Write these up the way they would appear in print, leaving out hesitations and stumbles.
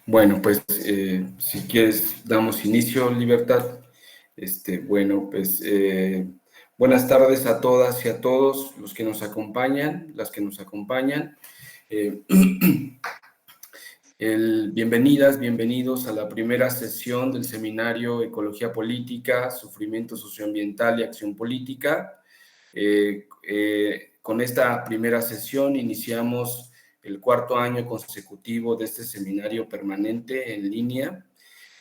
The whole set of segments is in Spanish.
Bueno, pues si quieres damos inicio, Libertad. Bueno, pues buenas tardes a todas y a todos los que nos acompañan, las que nos acompañan. Eh, Bienvenidas, bienvenidos a la primera sesión del seminario Ecología Política, Sufrimiento Socioambiental y Acción Política. Con esta primera sesión iniciamos el cuarto año consecutivo de este seminario permanente en línea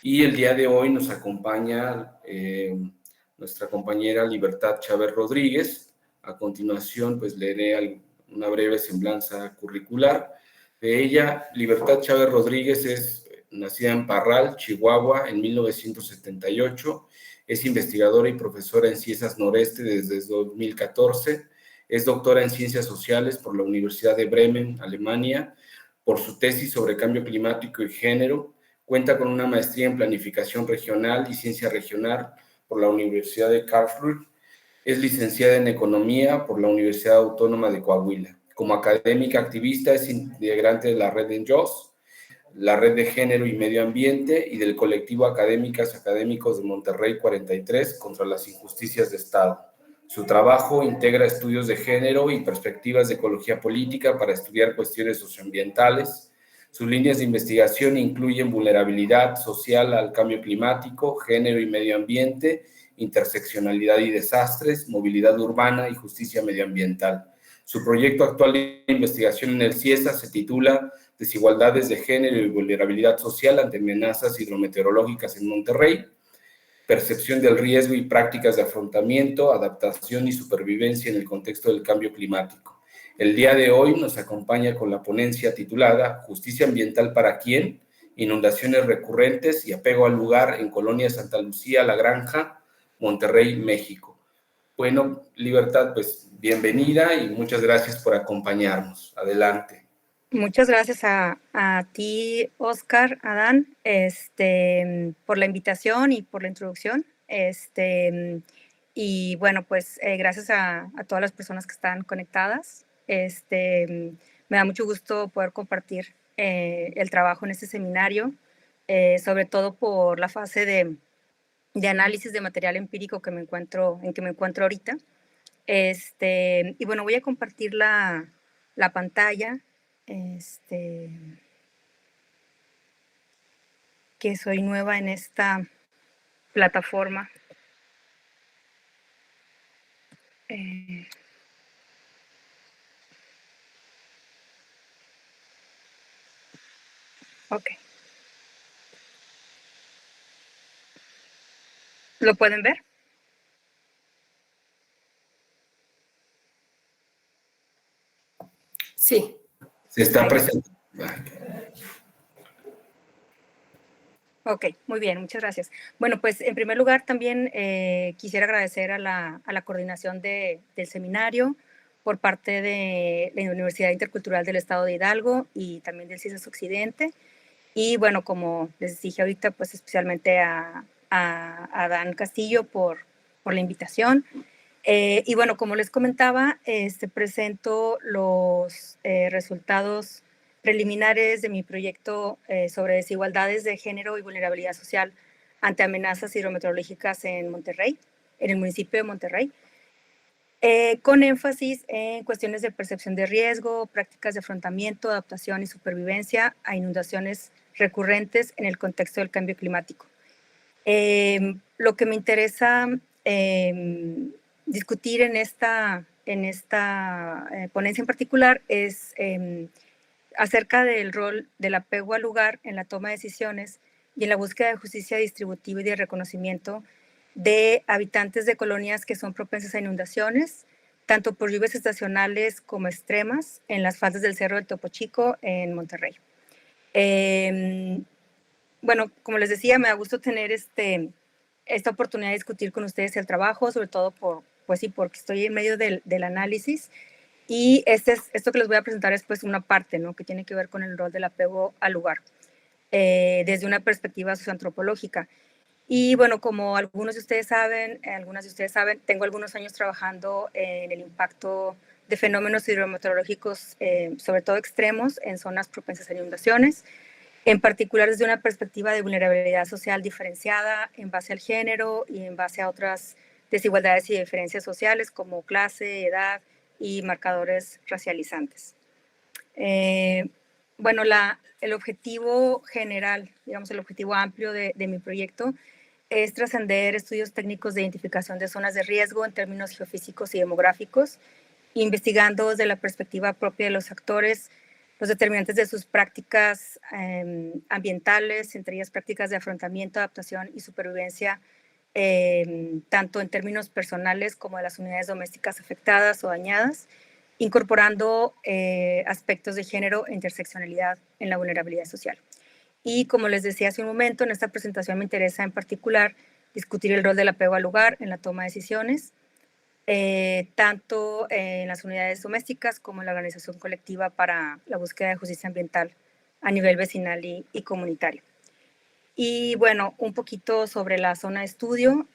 y el día de hoy nos acompaña nuestra compañera Libertad Chávez Rodríguez. A continuación, pues leeré una breve semblanza curricular de ella. Libertad Chávez Rodríguez es nacida en Parral, Chihuahua, en 1978. Es investigadora y profesora en Ciencias Noreste desde 2014. Es doctora en Ciencias Sociales por la Universidad de Bremen, Alemania, por su tesis sobre cambio climático y género. Cuenta con una maestría en Planificación Regional y Ciencia Regional por la Universidad de Karlsruhe. Es licenciada en Economía por la Universidad Autónoma de Coahuila. Como académica activista es integrante de la red ENJOS, la Red de Género y Medio Ambiente y del colectivo Académicos de Monterrey 43 contra las injusticias de Estado. Su trabajo integra estudios de género y perspectivas de ecología política para estudiar cuestiones socioambientales. Sus líneas de investigación incluyen vulnerabilidad social al cambio climático, género y medio ambiente, interseccionalidad y desastres, movilidad urbana y justicia medioambiental. Su proyecto actual de investigación en el CIESA se titula Desigualdades de género y vulnerabilidad social ante amenazas hidrometeorológicas en Monterrey, percepción del riesgo y prácticas de afrontamiento, adaptación y supervivencia en el contexto del cambio climático. El día de hoy nos acompaña con la ponencia titulada Justicia Ambiental para quién, inundaciones recurrentes y apego al lugar en Colonia Santa Lucía, La Granja, Monterrey, México. Bueno, Libertad, pues bienvenida y muchas gracias por acompañarnos. Adelante. Muchas gracias a ti, Oscar, Adán, por la invitación y por la introducción. Y bueno, pues gracias a todas las personas que están conectadas. Me da mucho gusto poder compartir el trabajo en este seminario, sobre todo por la fase de análisis de material empírico en que me encuentro ahorita. Y bueno, voy a compartir la pantalla. Que soy nueva en esta plataforma. Ok. ¿Lo pueden ver? Sí. Se está presentando. Ok, muy bien, muchas gracias. Bueno, pues en primer lugar también quisiera agradecer a la coordinación del seminario por parte de la Universidad Intercultural del Estado de Hidalgo y también del CIESAS Occidente. Y bueno, como les dije ahorita, pues especialmente a Dan Castillo por la invitación. Y bueno, como les comentaba, presento los resultados preliminares de mi proyecto sobre desigualdades de género y vulnerabilidad social ante amenazas hidrometeorológicas en Monterrey, en el municipio de Monterrey, con énfasis en cuestiones de percepción de riesgo, prácticas de afrontamiento, adaptación y supervivencia a inundaciones recurrentes en el contexto del cambio climático. Lo que me interesa discutir en esta ponencia en particular es acerca del rol del apego al lugar en la toma de decisiones y en la búsqueda de justicia distributiva y de reconocimiento de habitantes de colonias que son propensas a inundaciones, tanto por lluvias estacionales como extremas, en las faldas del Cerro del Topo Chico en Monterrey. Bueno, como les decía, me da gusto tener esta oportunidad de discutir con ustedes el trabajo, sobre todo porque estoy en medio del análisis. Y esto que les voy a presentar es pues una parte, ¿no?, que tiene que ver con el rol del apego al lugar, desde una perspectiva socioantropológica. Y bueno, como algunas de ustedes saben, tengo algunos años trabajando en el impacto de fenómenos hidrometeorológicos, sobre todo extremos, en zonas propensas a inundaciones. en particular desde una perspectiva de vulnerabilidad social diferenciada en base al género y en base a otras desigualdades y diferencias sociales como clase, edad y marcadores racializantes. Bueno, el objetivo general, digamos el objetivo amplio de mi proyecto es trascender estudios técnicos de identificación de zonas de riesgo en términos geofísicos y demográficos, investigando desde la perspectiva propia de los actores los determinantes de sus prácticas ambientales, entre ellas prácticas de afrontamiento, adaptación y supervivencia, tanto en términos personales como de las unidades domésticas afectadas o dañadas, incorporando aspectos de género e interseccionalidad en la vulnerabilidad social. Y como les decía hace un momento, en esta presentación me interesa en particular discutir el rol del apego al lugar en la toma de decisiones, tanto en las unidades domésticas como en la organización colectiva para la búsqueda de justicia ambiental a nivel vecinal y comunitario. Y bueno, un poquito sobre la zona de estudio.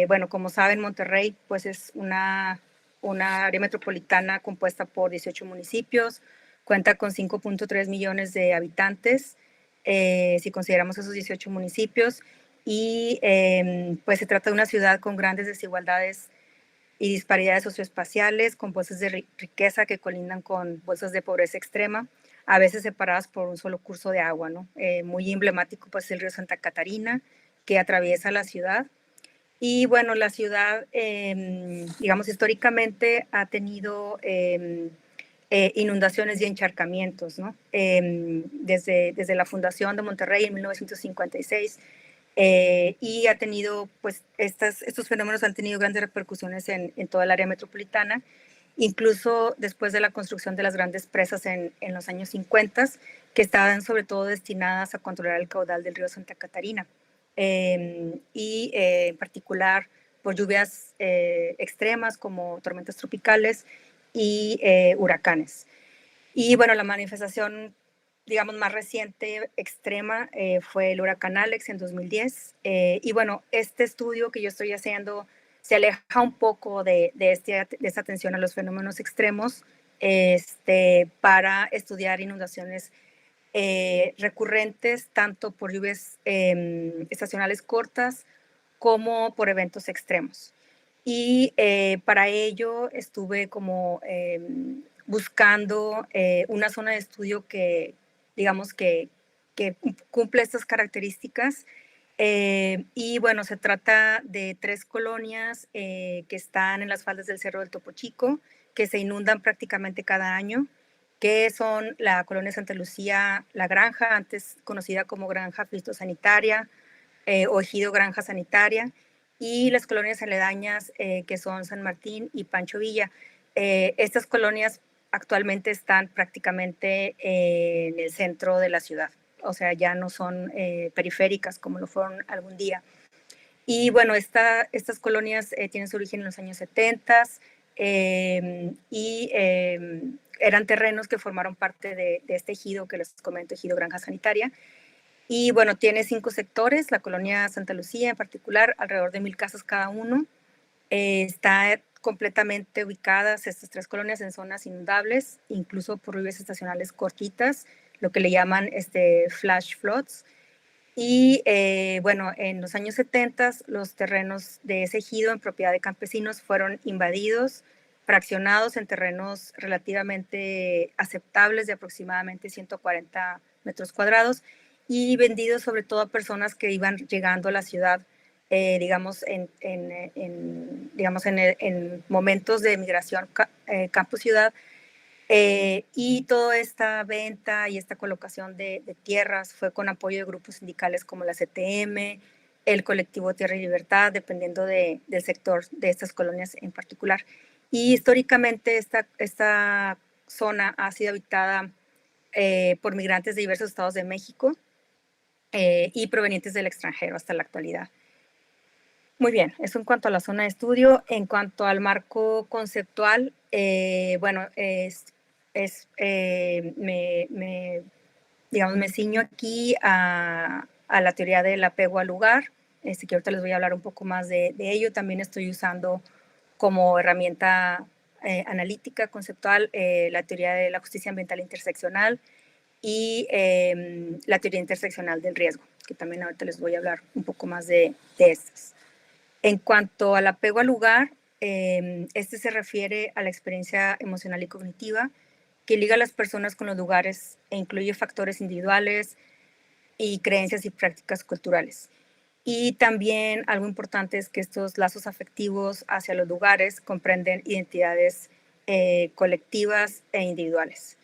Bueno, como saben, Monterrey pues es una área metropolitana compuesta por 18 municipios, cuenta con 5.3 millones de habitantes, si consideramos esos 18 municipios, y pues se trata de una ciudad con grandes desigualdades y disparidades socioespaciales, con bolsas de riqueza que colindan con bolsas de pobreza extrema, a veces separadas por un solo curso de agua, ¿no? Muy emblemático pues el río Santa Catarina, que atraviesa la ciudad. Y bueno, la ciudad, digamos, históricamente ha tenido inundaciones y encharcamientos, ¿no? Desde la fundación de Monterrey en 1956, y ha tenido, pues, estos fenómenos han tenido grandes repercusiones en toda el área metropolitana, incluso después de la construcción de las grandes presas en los años 50, que estaban sobre todo destinadas a controlar el caudal del río Santa Catarina, y en particular por lluvias extremas como tormentas tropicales y huracanes. Y bueno, la manifestación, digamos, más reciente, extrema, fue el huracán Alex en 2010. Y bueno, este estudio que yo estoy haciendo se aleja un poco de esta atención a los fenómenos extremos, para estudiar inundaciones recurrentes, tanto por lluvias estacionales cortas como por eventos extremos. Y para ello estuve como buscando una zona de estudio que, digamos, que cumple estas características. Y bueno, se trata de 3 colonias que están en las faldas del Cerro del Topo Chico, que se inundan prácticamente cada año, que son la colonia Santa Lucía La Granja, antes conocida como Granja Fitosanitaria, o Ejido Granja Sanitaria, y las colonias aledañas, que son San Martín y Pancho Villa. Estas colonias actualmente están prácticamente en el centro de la ciudad, o sea, ya no son periféricas como lo fueron algún día. Y bueno, estas colonias tienen su origen en los años 70, y eran terrenos que formaron parte de este ejido que les comento, Ejido Granja Sanitaria. Y bueno, tiene 5 sectores, la colonia Santa Lucía en particular, alrededor de 1,000 casas cada uno. Está completamente ubicadas estas 3 colonias en zonas inundables, incluso por lluvias estacionales cortitas, lo que le llaman flash floods. Y bueno, en los años 70 los terrenos de ese ejido en propiedad de campesinos fueron invadidos, fraccionados en terrenos relativamente aceptables de aproximadamente 140 metros cuadrados y vendidos sobre todo a personas que iban llegando a la ciudad, digamos, en momentos de migración campo-ciudad. Y toda esta venta y esta colocación de tierras fue con apoyo de grupos sindicales como la CTM, el colectivo Tierra y Libertad, dependiendo del sector de estas colonias en particular. Y históricamente esta zona ha sido habitada por migrantes de diversos estados de México y provenientes del extranjero hasta la actualidad. Muy bien, eso en cuanto a la zona de estudio. En cuanto al marco conceptual, bueno, digamos, me ciño aquí a la teoría del apego al lugar, que ahorita les voy a hablar un poco más de ello. También estoy usando como herramienta analítica, conceptual, la teoría de la justicia ambiental interseccional, y la teoría interseccional del riesgo, que también ahorita les voy a hablar un poco más de estas. En cuanto al apego al lugar, este se refiere a la experiencia emocional y cognitiva que liga a las personas con los lugares e incluye factores individuales y creencias y prácticas culturales. Y también algo importante es que estos lazos afectivos hacia los lugares comprenden identidades colectivas e individuales.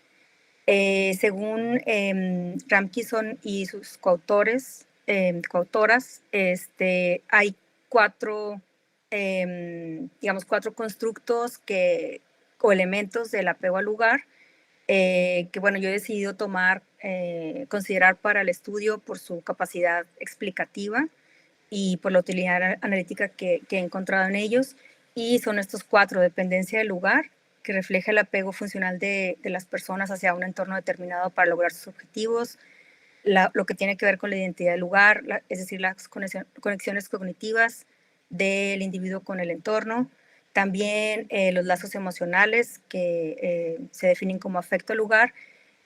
Según Ramkison y sus coautoras, hay cuatro constructos o elementos del apego al lugar que, bueno, yo he decidido considerar para el estudio por su capacidad explicativa y por la utilidad analítica que he encontrado en ellos. Y son estos cuatro: dependencia del lugar, que refleja el apego funcional de las personas hacia un entorno determinado para lograr sus objetivos, lo que tiene que ver con la identidad del lugar, es decir, las conexiones cognitivas del individuo con el entorno. También los lazos emocionales, que se definen como afecto al lugar,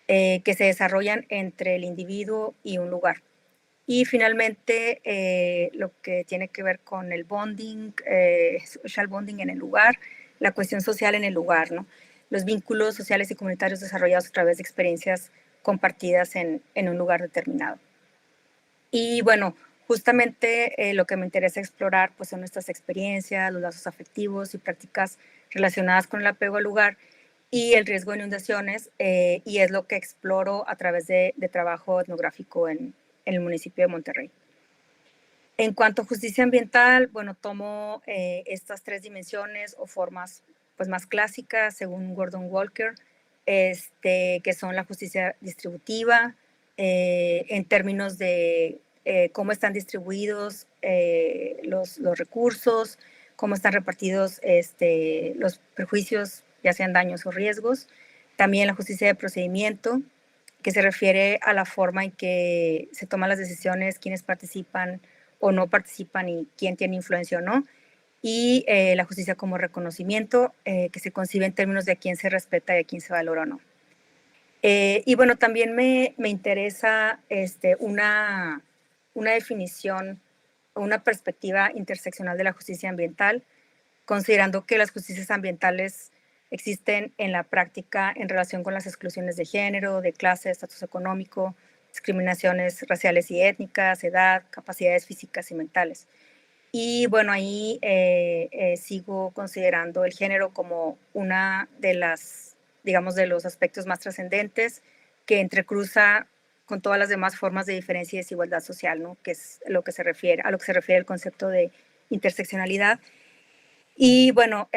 que se desarrollan entre el individuo y un lugar. Y finalmente, lo que tiene que ver con el bonding, social bonding en el lugar, la cuestión social en el lugar, ¿no? Los vínculos sociales y comunitarios desarrollados a través de experiencias compartidas en un lugar determinado. Y bueno, justamente lo que me interesa explorar pues, son estas experiencias, los lazos afectivos y prácticas relacionadas con el apego al lugar y el riesgo de inundaciones, y es lo que exploro a través de trabajo etnográfico en el municipio de Monterrey. En cuanto a justicia ambiental, bueno, tomo estas tres dimensiones o formas pues, más clásicas, según Gordon Walker, que son la justicia distributiva, en términos de cómo están distribuidos los recursos, cómo están repartidos los perjuicios, ya sean daños o riesgos. También la justicia de procedimiento, que se refiere a la forma en que se toman las decisiones, quiénes participan o no participan y quién tiene influencia o no. Y la justicia como reconocimiento, que se concibe en términos de a quién se respeta y a quién se valora o no. Y bueno, también me interesa una definición, una perspectiva interseccional de la justicia ambiental, considerando que las justicias ambientales existen en la práctica en relación con las exclusiones de género, de clase, estatus económico, discriminaciones raciales y étnicas, edad, capacidades físicas y mentales. Y bueno, ahí sigo considerando el género como una de las, digamos, de los aspectos más trascendentes que entrecruza con todas las demás formas de diferencia y desigualdad social, ¿no? Que es a lo que se refiere el concepto de interseccionalidad. Y bueno,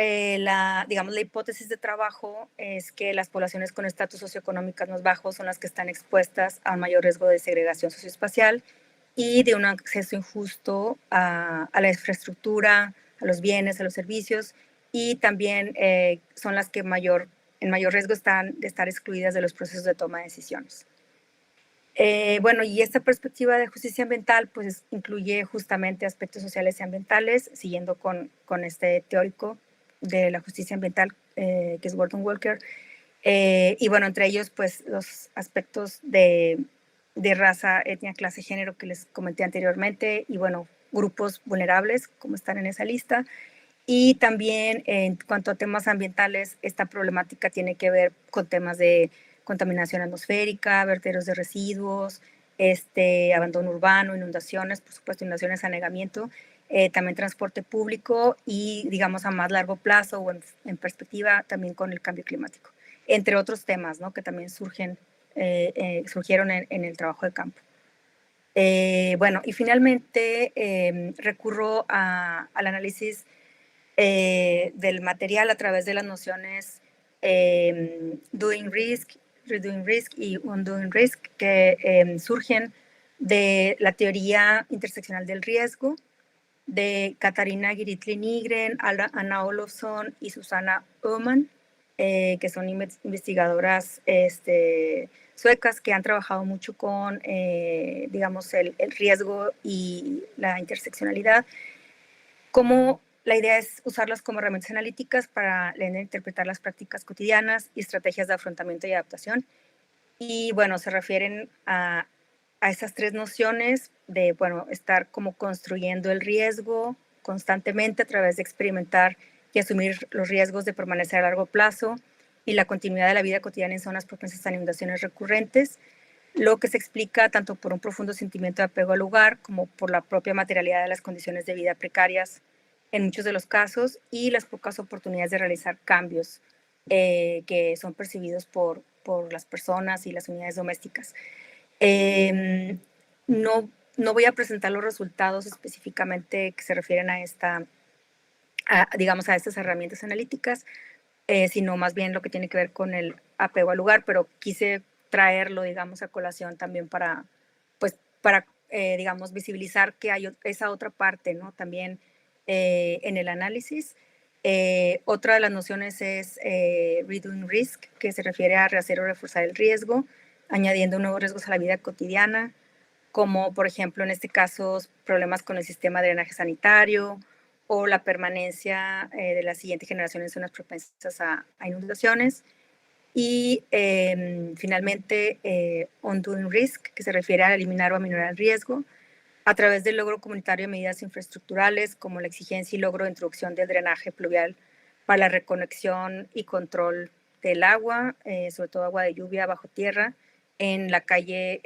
digamos, la hipótesis de trabajo es que las poblaciones con estatus socioeconómicos más bajos son las que están expuestas a un mayor riesgo de segregación socioespacial y de un acceso injusto a la infraestructura, a los bienes, a los servicios, y también son las que en mayor riesgo están de estar excluidas de los procesos de toma de decisiones. Bueno, y esta perspectiva de justicia ambiental pues incluye justamente aspectos sociales y ambientales, siguiendo con este teórico de la justicia ambiental, que es Gordon Walker. Y bueno, entre ellos pues los aspectos de raza, etnia, clase, género que les comenté anteriormente, y bueno, grupos vulnerables como están en esa lista. Y también en cuanto a temas ambientales, esta problemática tiene que ver con temas de contaminación atmosférica, vertederos de residuos, abandono urbano, inundaciones, por supuesto, inundaciones, anegamiento, también transporte público y, digamos, a más largo plazo o en perspectiva también con el cambio climático, entre otros temas, ¿no? Que también surgieron en el trabajo de campo. Bueno, y finalmente recurro al análisis del material a través de las nociones doing risk, redoing risk y undoing risk, que surgen de la teoría interseccional del riesgo de Katarina Giritli-Nygren, Anna Olofsson y Susanna Öhman, que son investigadoras suecas que han trabajado mucho con, digamos, el riesgo y la interseccionalidad. Como la idea es usarlas como herramientas analíticas para interpretar las prácticas cotidianas y estrategias de afrontamiento y adaptación. Y bueno, se refieren a esas tres nociones de, bueno, estar como construyendo el riesgo constantemente a través de experimentar y asumir los riesgos de permanecer a largo plazo y la continuidad de la vida cotidiana en zonas propensas a inundaciones recurrentes, lo que se explica tanto por un profundo sentimiento de apego al lugar como por la propia materialidad de las condiciones de vida precarias en muchos de los casos y las pocas oportunidades de realizar cambios que son percibidos por las personas y las unidades domésticas. No, no voy a presentar los resultados específicamente que se refieren a digamos, a estas herramientas analíticas, sino más bien lo que tiene que ver con el apego al lugar, pero quise traerlo, digamos, a colación también pues, digamos, visibilizar que hay esa otra parte, ¿no? También en el análisis. Otra de las nociones es reducing risk, que se refiere a rehacer o reforzar el riesgo, añadiendo nuevos riesgos a la vida cotidiana, como por ejemplo en este caso problemas con el sistema de drenaje sanitario o la permanencia de la siguiente generación en zonas propensas a inundaciones. Y finalmente, undoing risk, que se refiere a eliminar o aminorar el riesgo a través del logro comunitario de medidas infraestructurales como la exigencia y logro de introducción del drenaje pluvial para la reconexión y control del agua, sobre todo agua de lluvia bajo tierra, en la calle,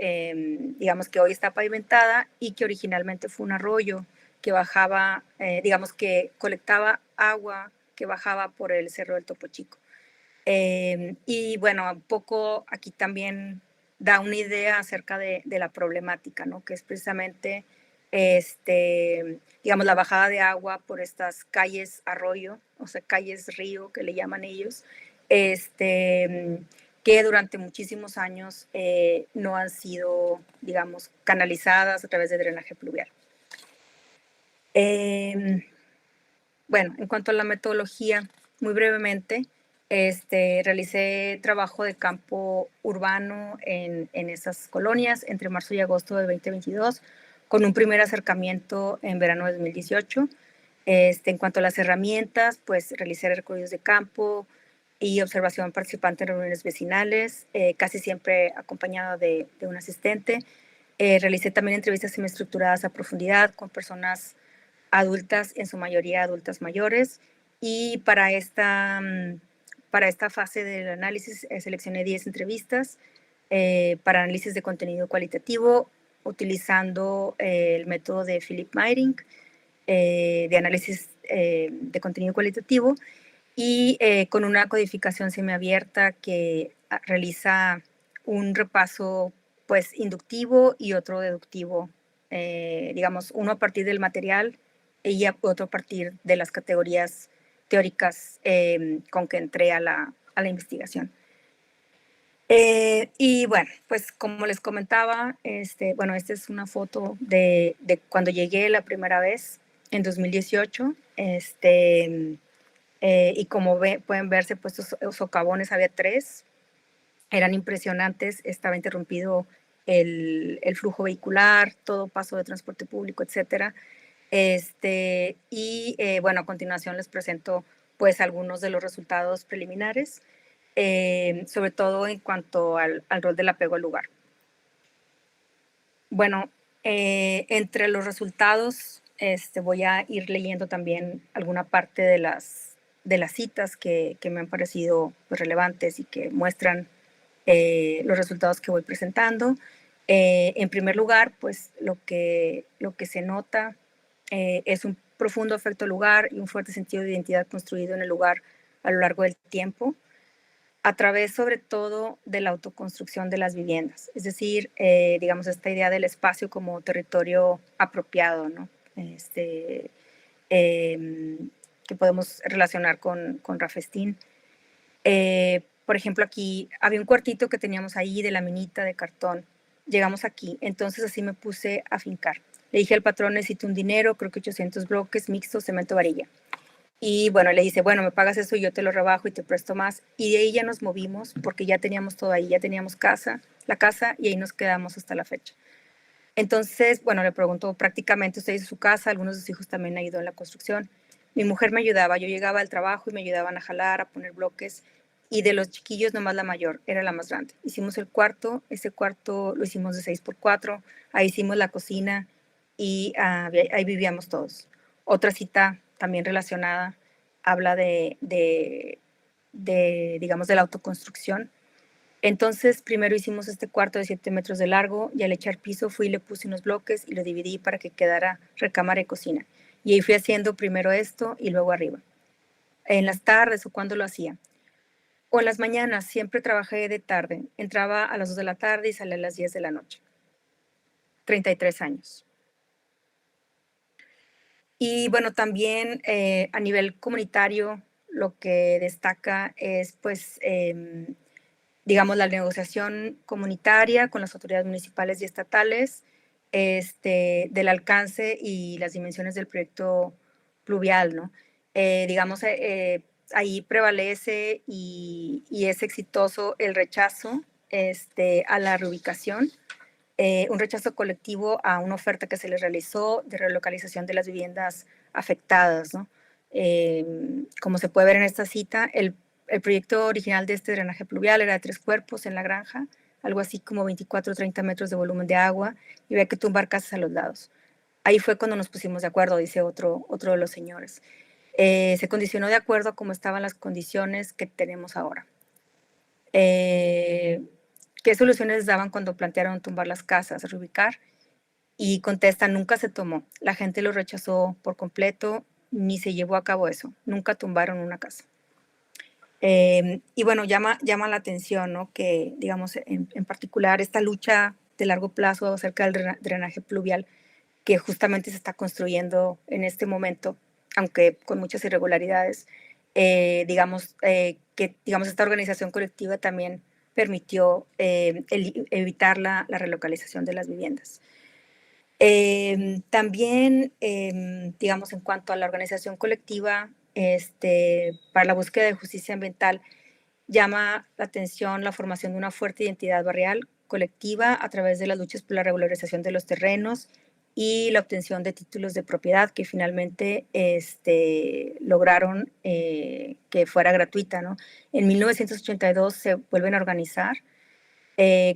digamos que hoy está pavimentada y que originalmente fue un arroyo que bajaba, digamos que colectaba agua que bajaba por el Cerro del Topo Chico. Y bueno, un poco aquí también da una idea acerca de la problemática, ¿no? Que es precisamente, digamos, la bajada de agua por estas calles arroyo, o sea, calles río, que le llaman ellos, que durante muchísimos años no han sido, digamos, canalizadas a través de drenaje pluvial. Bueno, en cuanto a la metodología, muy brevemente, realicé trabajo de campo urbano en esas colonias entre marzo y agosto de 2022, con un primer acercamiento en verano de 2018. En cuanto a las herramientas, pues realicé recorridos de campo y observación participante en reuniones vecinales, casi siempre acompañada de un asistente. Realicé también entrevistas semiestructuradas a profundidad con personas adultas, en su mayoría adultas mayores, y para esta fase del análisis seleccioné 10 entrevistas para análisis de contenido cualitativo utilizando el método de Philip Meyring de análisis de contenido cualitativo y con una codificación semiabierta que realiza un repaso pues inductivo y otro deductivo, digamos, uno a partir del material y otro a partir de las categorías teóricas con que entré a la investigación. Y bueno, pues como les comentaba, bueno, esta es una foto de cuando llegué la primera vez en 2018, y como pueden verse, pues estos socavones había 3, eran impresionantes, estaba interrumpido el flujo vehicular, todo paso de transporte público, etcétera. Y bueno, a continuación les presento pues algunos de los resultados preliminares, sobre todo en cuanto al rol del apego al lugar. Bueno, entre los resultados voy a ir leyendo también alguna parte de las citas que me han parecido pues, relevantes y que muestran los resultados que voy presentando. En primer lugar, pues lo que se nota es un profundo afecto al lugar y un fuerte sentido de identidad construido en el lugar a lo largo del tiempo, a través sobre todo de la autoconstrucción de las viviendas, es decir, digamos, esta idea del espacio como territorio apropiado, ¿no? Que podemos relacionar con Rafestín. Por ejemplo, aquí había un cuartito que teníamos ahí de laminita, de cartón. Llegamos aquí, entonces así me puse a fincar. Le dije al patrón, necesito un dinero, creo que 800 bloques, mixto, cemento, varilla. Y bueno, le dice, bueno, me pagas eso y yo te lo rebajo y te presto más. Y de ahí ya nos movimos porque ya teníamos todo ahí, ya teníamos la casa y ahí nos quedamos hasta la fecha. Entonces, bueno, le pregunto, prácticamente usted hizo su casa, algunos de sus hijos también han ido en la construcción. Mi mujer me ayudaba, yo llegaba al trabajo y me ayudaban a jalar, a poner bloques y de los chiquillos nomás la mayor, era la más grande. Hicimos el cuarto, ese cuarto lo hicimos de 6x4, ahí hicimos la cocina y ahí vivíamos todos. Otra cita también relacionada habla digamos, de la autoconstrucción. Entonces, primero hicimos este cuarto de 7 metros de largo y al echar piso fui y le puse unos bloques y lo dividí para que quedara recámara y cocina. Y ahí fui haciendo primero esto y luego arriba. En las tardes o cuando lo hacía. O en las mañanas, siempre trabajé de tarde. Entraba a las 2 de la tarde y salía a las 10 de la noche. 33 años. Y bueno, también a nivel comunitario, lo que destaca es, pues, digamos, la negociación comunitaria con las autoridades municipales y estatales, del alcance y las dimensiones del proyecto pluvial, ¿no? Digamos, ahí prevalece y es exitoso el rechazo a la reubicación, un rechazo colectivo a una oferta que se les realizó de relocalización de las viviendas afectadas, ¿no? Como se puede ver en esta cita, el proyecto original de este drenaje pluvial era de 3 cuerpos en la granja, algo así como 24 o 30 metros de volumen de agua, y había que tumbar casas a los lados. Ahí fue cuando nos pusimos de acuerdo, dice otro de los señores. Se condicionó de acuerdo a cómo estaban las condiciones que tenemos ahora. ¿Qué soluciones daban cuando plantearon tumbar las casas, reubicar? Y contestan, nunca se tomó. La gente lo rechazó por completo, ni se llevó a cabo eso. Nunca tumbaron una casa. Y bueno, llama la atención, ¿no? Que, digamos, en particular esta lucha de largo plazo acerca del drenaje pluvial que justamente se está construyendo en este momento, aunque con muchas irregularidades, digamos, que digamos, esta organización colectiva también permitió evitar la relocalización de las viviendas. También, digamos, en cuanto a la organización colectiva para la búsqueda de justicia ambiental, llama la atención la formación de una fuerte identidad barrial colectiva a través de las luchas por la regularización de los terrenos y la obtención de títulos de propiedad que finalmente lograron que fuera gratuita, ¿no? En 1982 se vuelven a organizar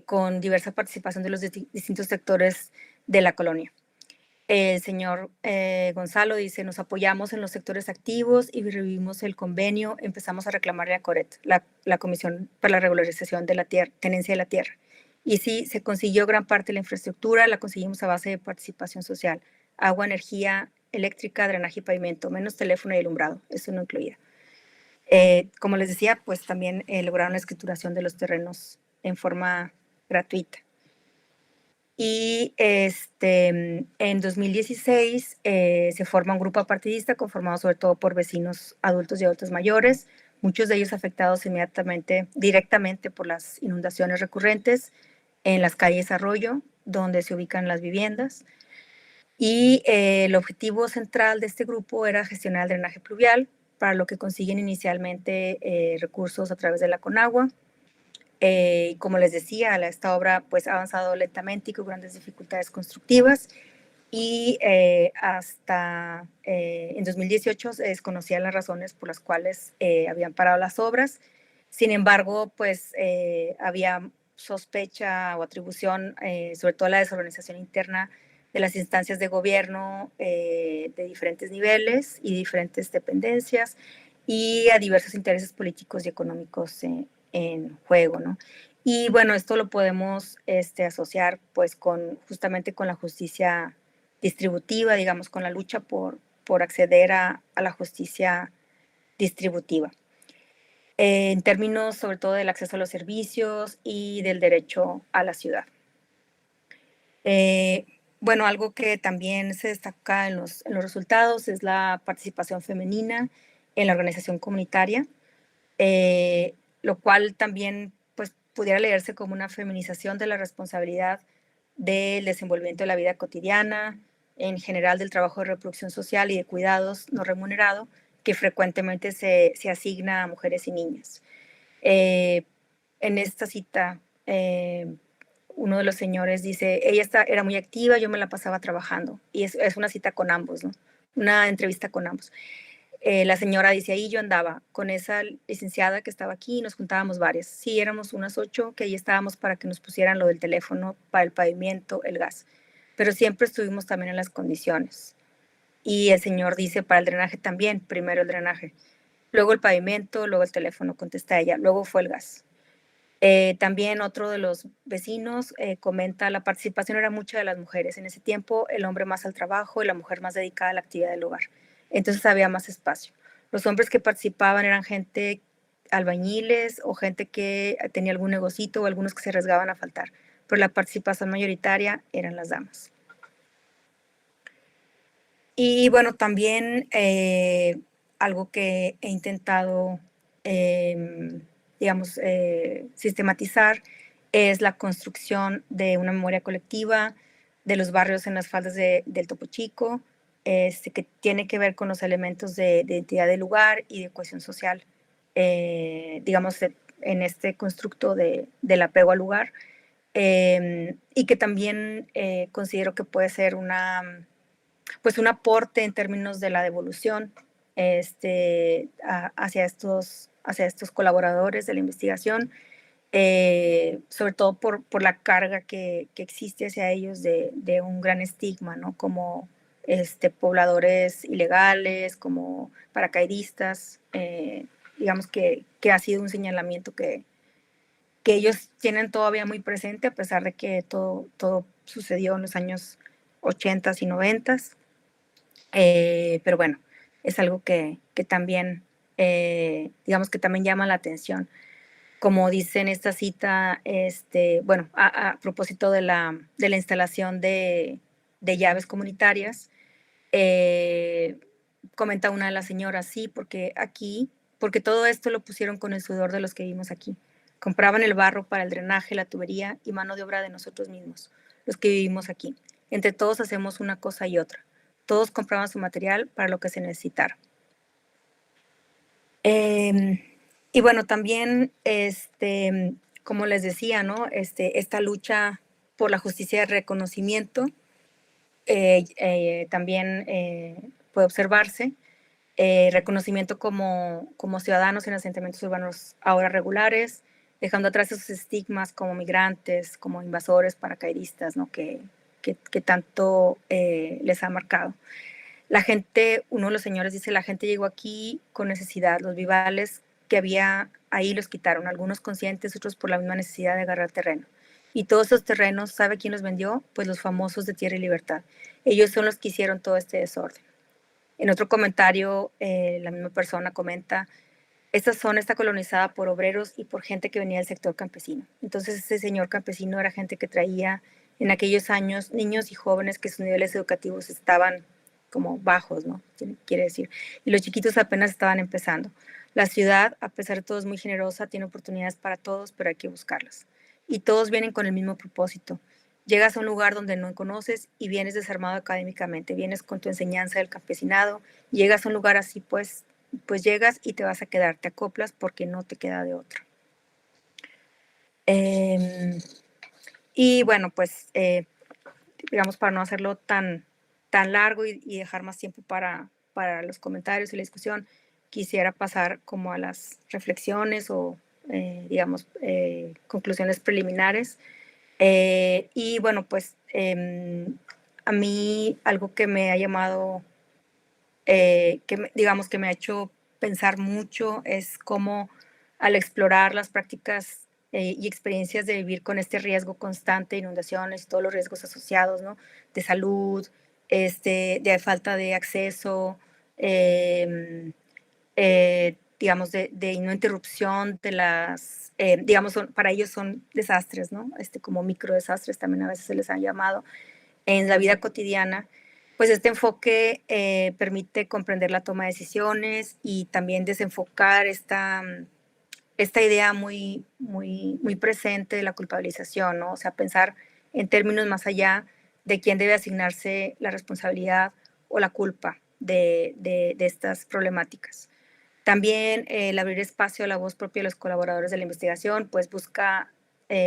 con diversa participación de los distintos sectores de la colonia. El señor Gonzalo dice, nos apoyamos en los sectores activos y revivimos el convenio, empezamos a reclamarle a CORET, la Comisión para la Regularización de la Tenencia de la Tierra. Y sí, se consiguió gran parte de la infraestructura, la conseguimos a base de participación social, agua, energía eléctrica, drenaje y pavimento, menos teléfono y alumbrado, eso no incluía. Como les decía, pues también lograron la escrituración de los terrenos en forma gratuita. Y en 2016 se forma un grupo apartidista conformado sobre todo por vecinos adultos y adultos mayores, muchos de ellos afectados directamente por las inundaciones recurrentes en las calles Arroyo, donde se ubican las viviendas. Y el objetivo central de este grupo era gestionar el drenaje pluvial, para lo que consiguen inicialmente recursos a través de la Conagua. Como les decía, esta obra pues, ha avanzado lentamente y con grandes dificultades constructivas y hasta en 2018 se desconocían las razones por las cuales habían parado las obras. Sin embargo, pues había sospecha o atribución, sobre todo la desorganización interna de las instancias de gobierno de diferentes niveles y diferentes dependencias y a diversos intereses políticos y económicos en juego, ¿no? Y bueno, esto lo podemos asociar pues justamente con la justicia distributiva, digamos, con la lucha por acceder a la justicia distributiva. En términos sobre todo del acceso a los servicios y del derecho a la ciudad. Bueno, algo que también se destaca en los resultados es la participación femenina en la organización comunitaria, lo cual también pues, pudiera leerse como una feminización de la responsabilidad del desenvolvimiento de la vida cotidiana, en general del trabajo de reproducción social y de cuidados no remunerado, que frecuentemente se asigna a mujeres y niñas. En esta cita, uno de los señores dice, ella era muy activa, yo me la pasaba trabajando. Y es una cita con ambos, ¿no? Una entrevista con ambos. La señora dice, ahí yo andaba con esa licenciada que estaba aquí y nos juntábamos varias. Sí, éramos unas 8 que ahí estábamos para que nos pusieran lo del teléfono, para el pavimento, el gas. Pero siempre estuvimos también en las condiciones. Y el señor dice, para el drenaje también, primero el drenaje, luego el pavimento, luego el teléfono, contesta ella, luego fue el gas. También otro de los vecinos comenta, la participación era mucha de las mujeres. En ese tiempo el hombre más al trabajo y la mujer más dedicada a la actividad del hogar. Entonces había más espacio. Los hombres que participaban eran gente albañiles o gente que tenía algún negocito o algunos que se arriesgaban a faltar. Pero la participación mayoritaria eran las damas. Y bueno, también algo que he intentado, digamos, sistematizar es la construcción de una memoria colectiva de los barrios en las faldas del Topo Chico, que tiene que ver con los elementos de identidad del lugar y de cohesión social, digamos, en este constructo del apego al lugar, y que también considero que puede ser pues un aporte en términos de la devolución hacia estos colaboradores de la investigación, sobre todo por la carga que existe hacia ellos de un gran estigma, ¿no? Como pobladores ilegales, como paracaidistas, digamos que ha sido un señalamiento que ellos tienen todavía muy presente, a pesar de que todo sucedió en los años 80 y 90. Pero bueno, es algo que también, digamos que también llama la atención. Como dice en esta cita, bueno, a propósito de la instalación de llaves comunitarias, comenta una de las señoras, sí, porque todo esto lo pusieron con el sudor de los que vivimos aquí. Compraban el barro para el drenaje, la tubería y mano de obra de nosotros mismos, los que vivimos aquí. Entre todos hacemos una cosa y otra. Todos compraban su material para lo que se necesitara. Y bueno, también, como les decía, ¿no? Esta lucha por la justicia de reconocimiento también puede observarse. Reconocimiento como ciudadanos en asentamientos urbanos ahora regulares, dejando atrás esos estigmas como migrantes, como invasores, paracaidistas, ¿no? que tanto les ha marcado. La gente, uno de los señores dice, la gente llegó aquí con necesidad, los vivales que había ahí los quitaron, algunos conscientes, otros por la misma necesidad de agarrar terreno. Y todos esos terrenos, ¿sabe quién los vendió? Pues los famosos de Tierra y Libertad. Ellos son los que hicieron todo este desorden. En otro comentario, la misma persona comenta, esta zona está colonizada por obreros y por gente que venía del sector campesino. Entonces, ese señor campesino era gente que traía en aquellos años niños y jóvenes que sus niveles educativos estaban como bajos, ¿no? Quiere decir. Y los chiquitos apenas estaban empezando. La ciudad, a pesar de todo, es muy generosa, tiene oportunidades para todos, pero hay que buscarlas. Y todos vienen con el mismo propósito. Llegas a un lugar donde no conoces y vienes desarmado académicamente, vienes con tu enseñanza del campesinado, llegas a un lugar así, pues llegas y te vas a quedar, te acoplas porque no te queda de otra. Y bueno, pues digamos, para no hacerlo tan largo y dejar más tiempo para los comentarios y la discusión, quisiera pasar como a las reflexiones o, digamos, conclusiones preliminares. Y bueno, pues a mí algo que me ha llamado, digamos que me ha hecho pensar mucho es cómo al explorar las prácticas y experiencias de vivir con este riesgo constante de inundaciones, todos los riesgos asociados, ¿no? De salud, de falta de acceso, digamos, de no interrupción de las, digamos, para ellos son desastres, ¿no? Como microdesastres también a veces se les ha llamado en la vida cotidiana. Pues este enfoque permite comprender la toma de decisiones y también desenfocar esta idea muy presente de la culpabilización, ¿no? O sea, pensar en términos más allá de quién debe asignarse la responsabilidad o la culpa de estas problemáticas. También el abrir espacio a la voz propia de los colaboradores de la investigación, pues busca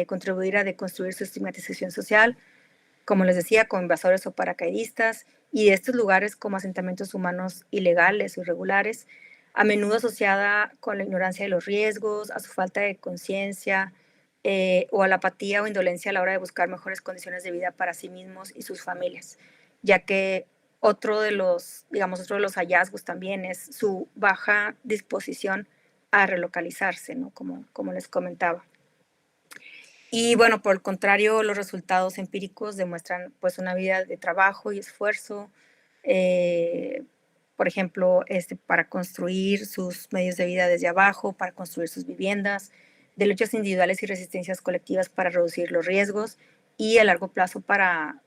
contribuir a deconstruir su estigmatización social, como les decía, con invasores o paracaidistas, y de estos lugares como asentamientos humanos ilegales o irregulares, a menudo asociada con la ignorancia de los riesgos, a su falta de conciencia o a la apatía o indolencia a la hora de buscar mejores condiciones de vida para sí mismos y sus familias, ya que otro de los hallazgos también es su baja disposición a relocalizarse, ¿no? Como les comentaba. Y bueno, por el contrario, los resultados empíricos demuestran pues una vida de trabajo y esfuerzo, por ejemplo, para construir sus medios de vida desde abajo, para construir sus viviendas, de luchas individuales y resistencias colectivas para reducir los riesgos y a largo plazo para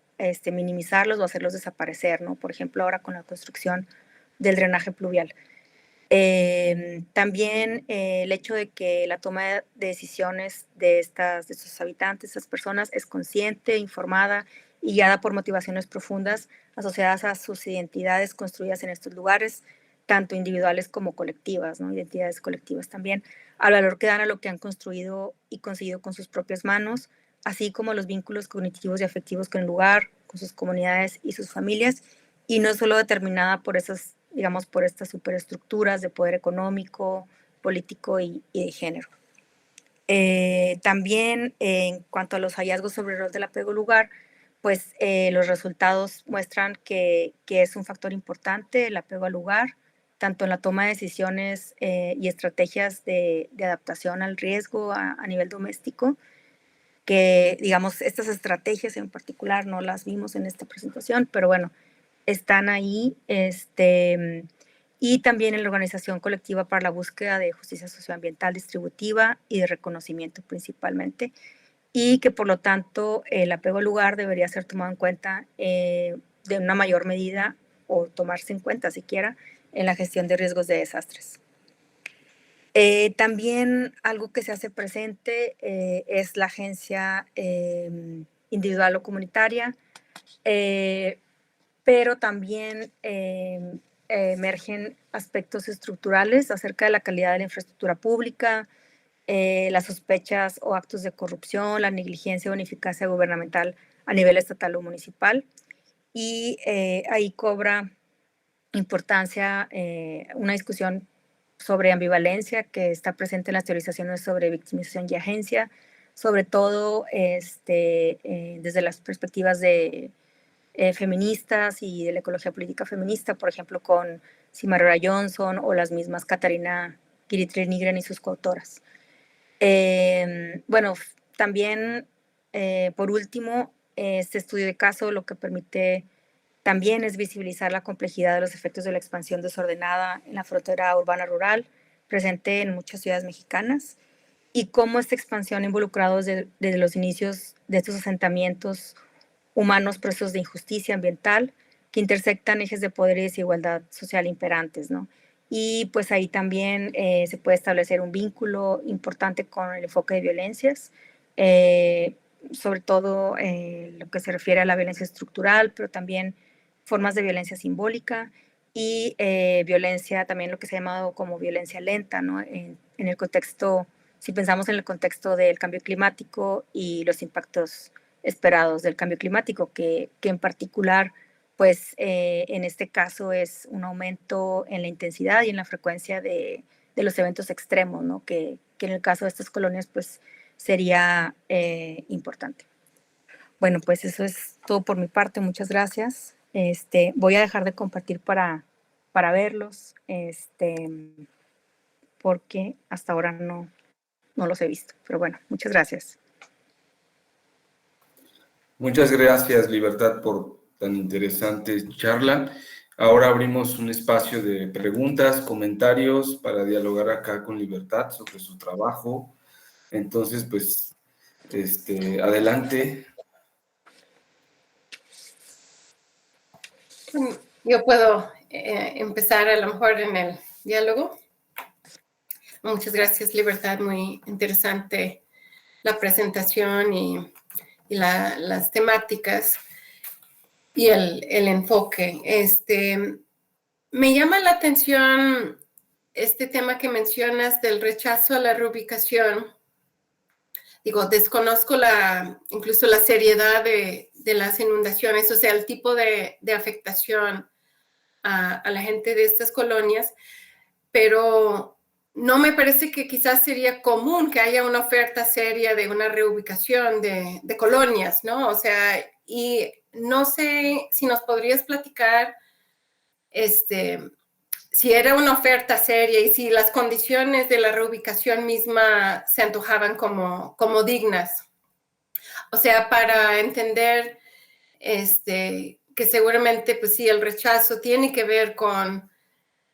minimizarlos o hacerlos desaparecer, ¿no? Por ejemplo, ahora con la construcción del drenaje pluvial. También el hecho de que la toma de decisiones de estos habitantes, estas personas, es consciente, informada y guiada por motivaciones profundas asociadas a sus identidades construidas en estos lugares, tanto individuales como colectivas, ¿no? Identidades colectivas también, al valor que dan a lo que han construido y conseguido con sus propias manos, así como los vínculos cognitivos y afectivos con el lugar, con sus comunidades y sus familias, y no solo determinada por esas, digamos, por estas superestructuras de poder económico, político y de género. También en cuanto a los hallazgos sobre el rol del apego al lugar, pues los resultados muestran que es un factor importante el apego al lugar, tanto en la toma de decisiones y estrategias de adaptación al riesgo a nivel doméstico, que digamos estas estrategias en particular no las vimos en esta presentación, pero bueno, están ahí, y también en la organización colectiva para la búsqueda de justicia socioambiental distributiva y de reconocimiento principalmente, y que por lo tanto el apego al lugar debería ser tomado en cuenta de una mayor medida o tomarse en cuenta siquiera en la gestión de riesgos de desastres. También algo que se hace presente es la agencia individual o comunitaria, pero también emergen aspectos estructurales acerca de la calidad de la infraestructura pública, las sospechas o actos de corrupción, la negligencia o ineficacia gubernamental a nivel estatal o municipal. Y ahí cobra importancia una discusión sobre ambivalencia que está presente en las teorizaciones sobre victimización y agencia, sobre todo desde las perspectivas de feministas y de la ecología política feminista, por ejemplo, con Cimarrora Johnson o las mismas Katarina Kiritri Nigren y sus coautoras. Bueno, también, por último, este estudio de caso lo que permite también es visibilizar la complejidad de los efectos de la expansión desordenada en la frontera urbana-rural, presente en muchas ciudades mexicanas, y cómo esta expansión ha involucrado desde los inicios de estos asentamientos humanos procesos de injusticia ambiental que intersectan ejes de poder y desigualdad social imperantes, ¿no? Y pues ahí también se puede establecer un vínculo importante con el enfoque de violencias, sobre todo lo que se refiere a la violencia estructural, pero también formas de violencia simbólica y violencia también lo que se ha llamado como violencia lenta, ¿no? En el contexto, si pensamos en el contexto del cambio climático y los impactos esperados del cambio climático, que en particular, pues en este caso es un aumento en la intensidad y en la frecuencia de los eventos extremos, ¿no? Que en el caso de estas colonias, pues sería importante. Bueno, pues eso es todo por mi parte, muchas gracias. Voy a dejar de compartir para verlos, porque hasta ahora no los he visto, pero bueno, muchas gracias. Muchas gracias, Libertad, por tan interesante charla. Ahora abrimos un espacio de preguntas, comentarios para dialogar acá con Libertad sobre su trabajo. Entonces, pues, adelante. Yo puedo empezar a lo mejor en el diálogo. Muchas gracias, Libertad. Muy interesante la presentación y las temáticas y el enfoque. Me llama la atención este tema que mencionas del rechazo a la reubicación, digo, desconozco incluso la seriedad de las inundaciones, o sea, el tipo de afectación a la gente de estas colonias, pero no me parece que quizás sería común que haya una oferta seria de una reubicación de colonias, ¿no? O sea, y no sé si nos podrías platicar, si era una oferta seria y si las condiciones de la reubicación misma se antojaban como dignas. O sea, para entender que seguramente, pues sí, el rechazo tiene que ver con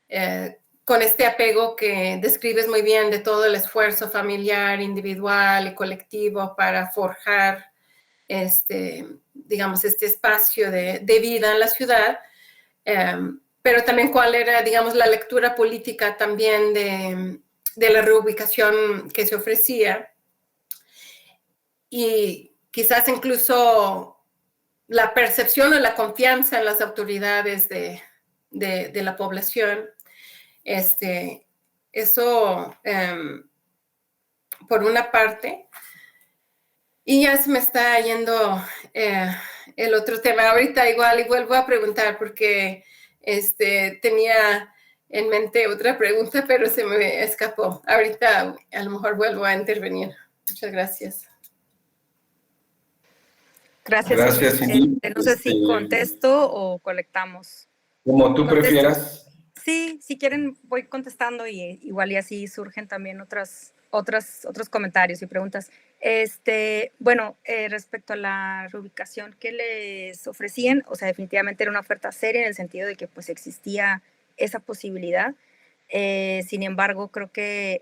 este apego que describes muy bien de todo el esfuerzo familiar, individual y colectivo para forjar digamos, este espacio de vida en la ciudad, pero también cuál era, digamos, la lectura política también de la reubicación que se ofrecía y quizás incluso la percepción o la confianza en las autoridades de la población. Eso, por una parte. Y ya se me está yendo el otro tema. Ahorita igual y vuelvo a preguntar porque tenía en mente otra pregunta, pero se me escapó. Ahorita a lo mejor vuelvo a intervenir. Muchas gracias. Gracias. Gracias, Cindy. No sé si contesto o colectamos. Como tú prefieras. Sí, si quieren voy contestando y igual y así surgen también otros comentarios y preguntas. Bueno, respecto a la reubicación que les ofrecían, o sea, definitivamente era una oferta seria en el sentido de que pues existía esa posibilidad. Sin embargo, creo que,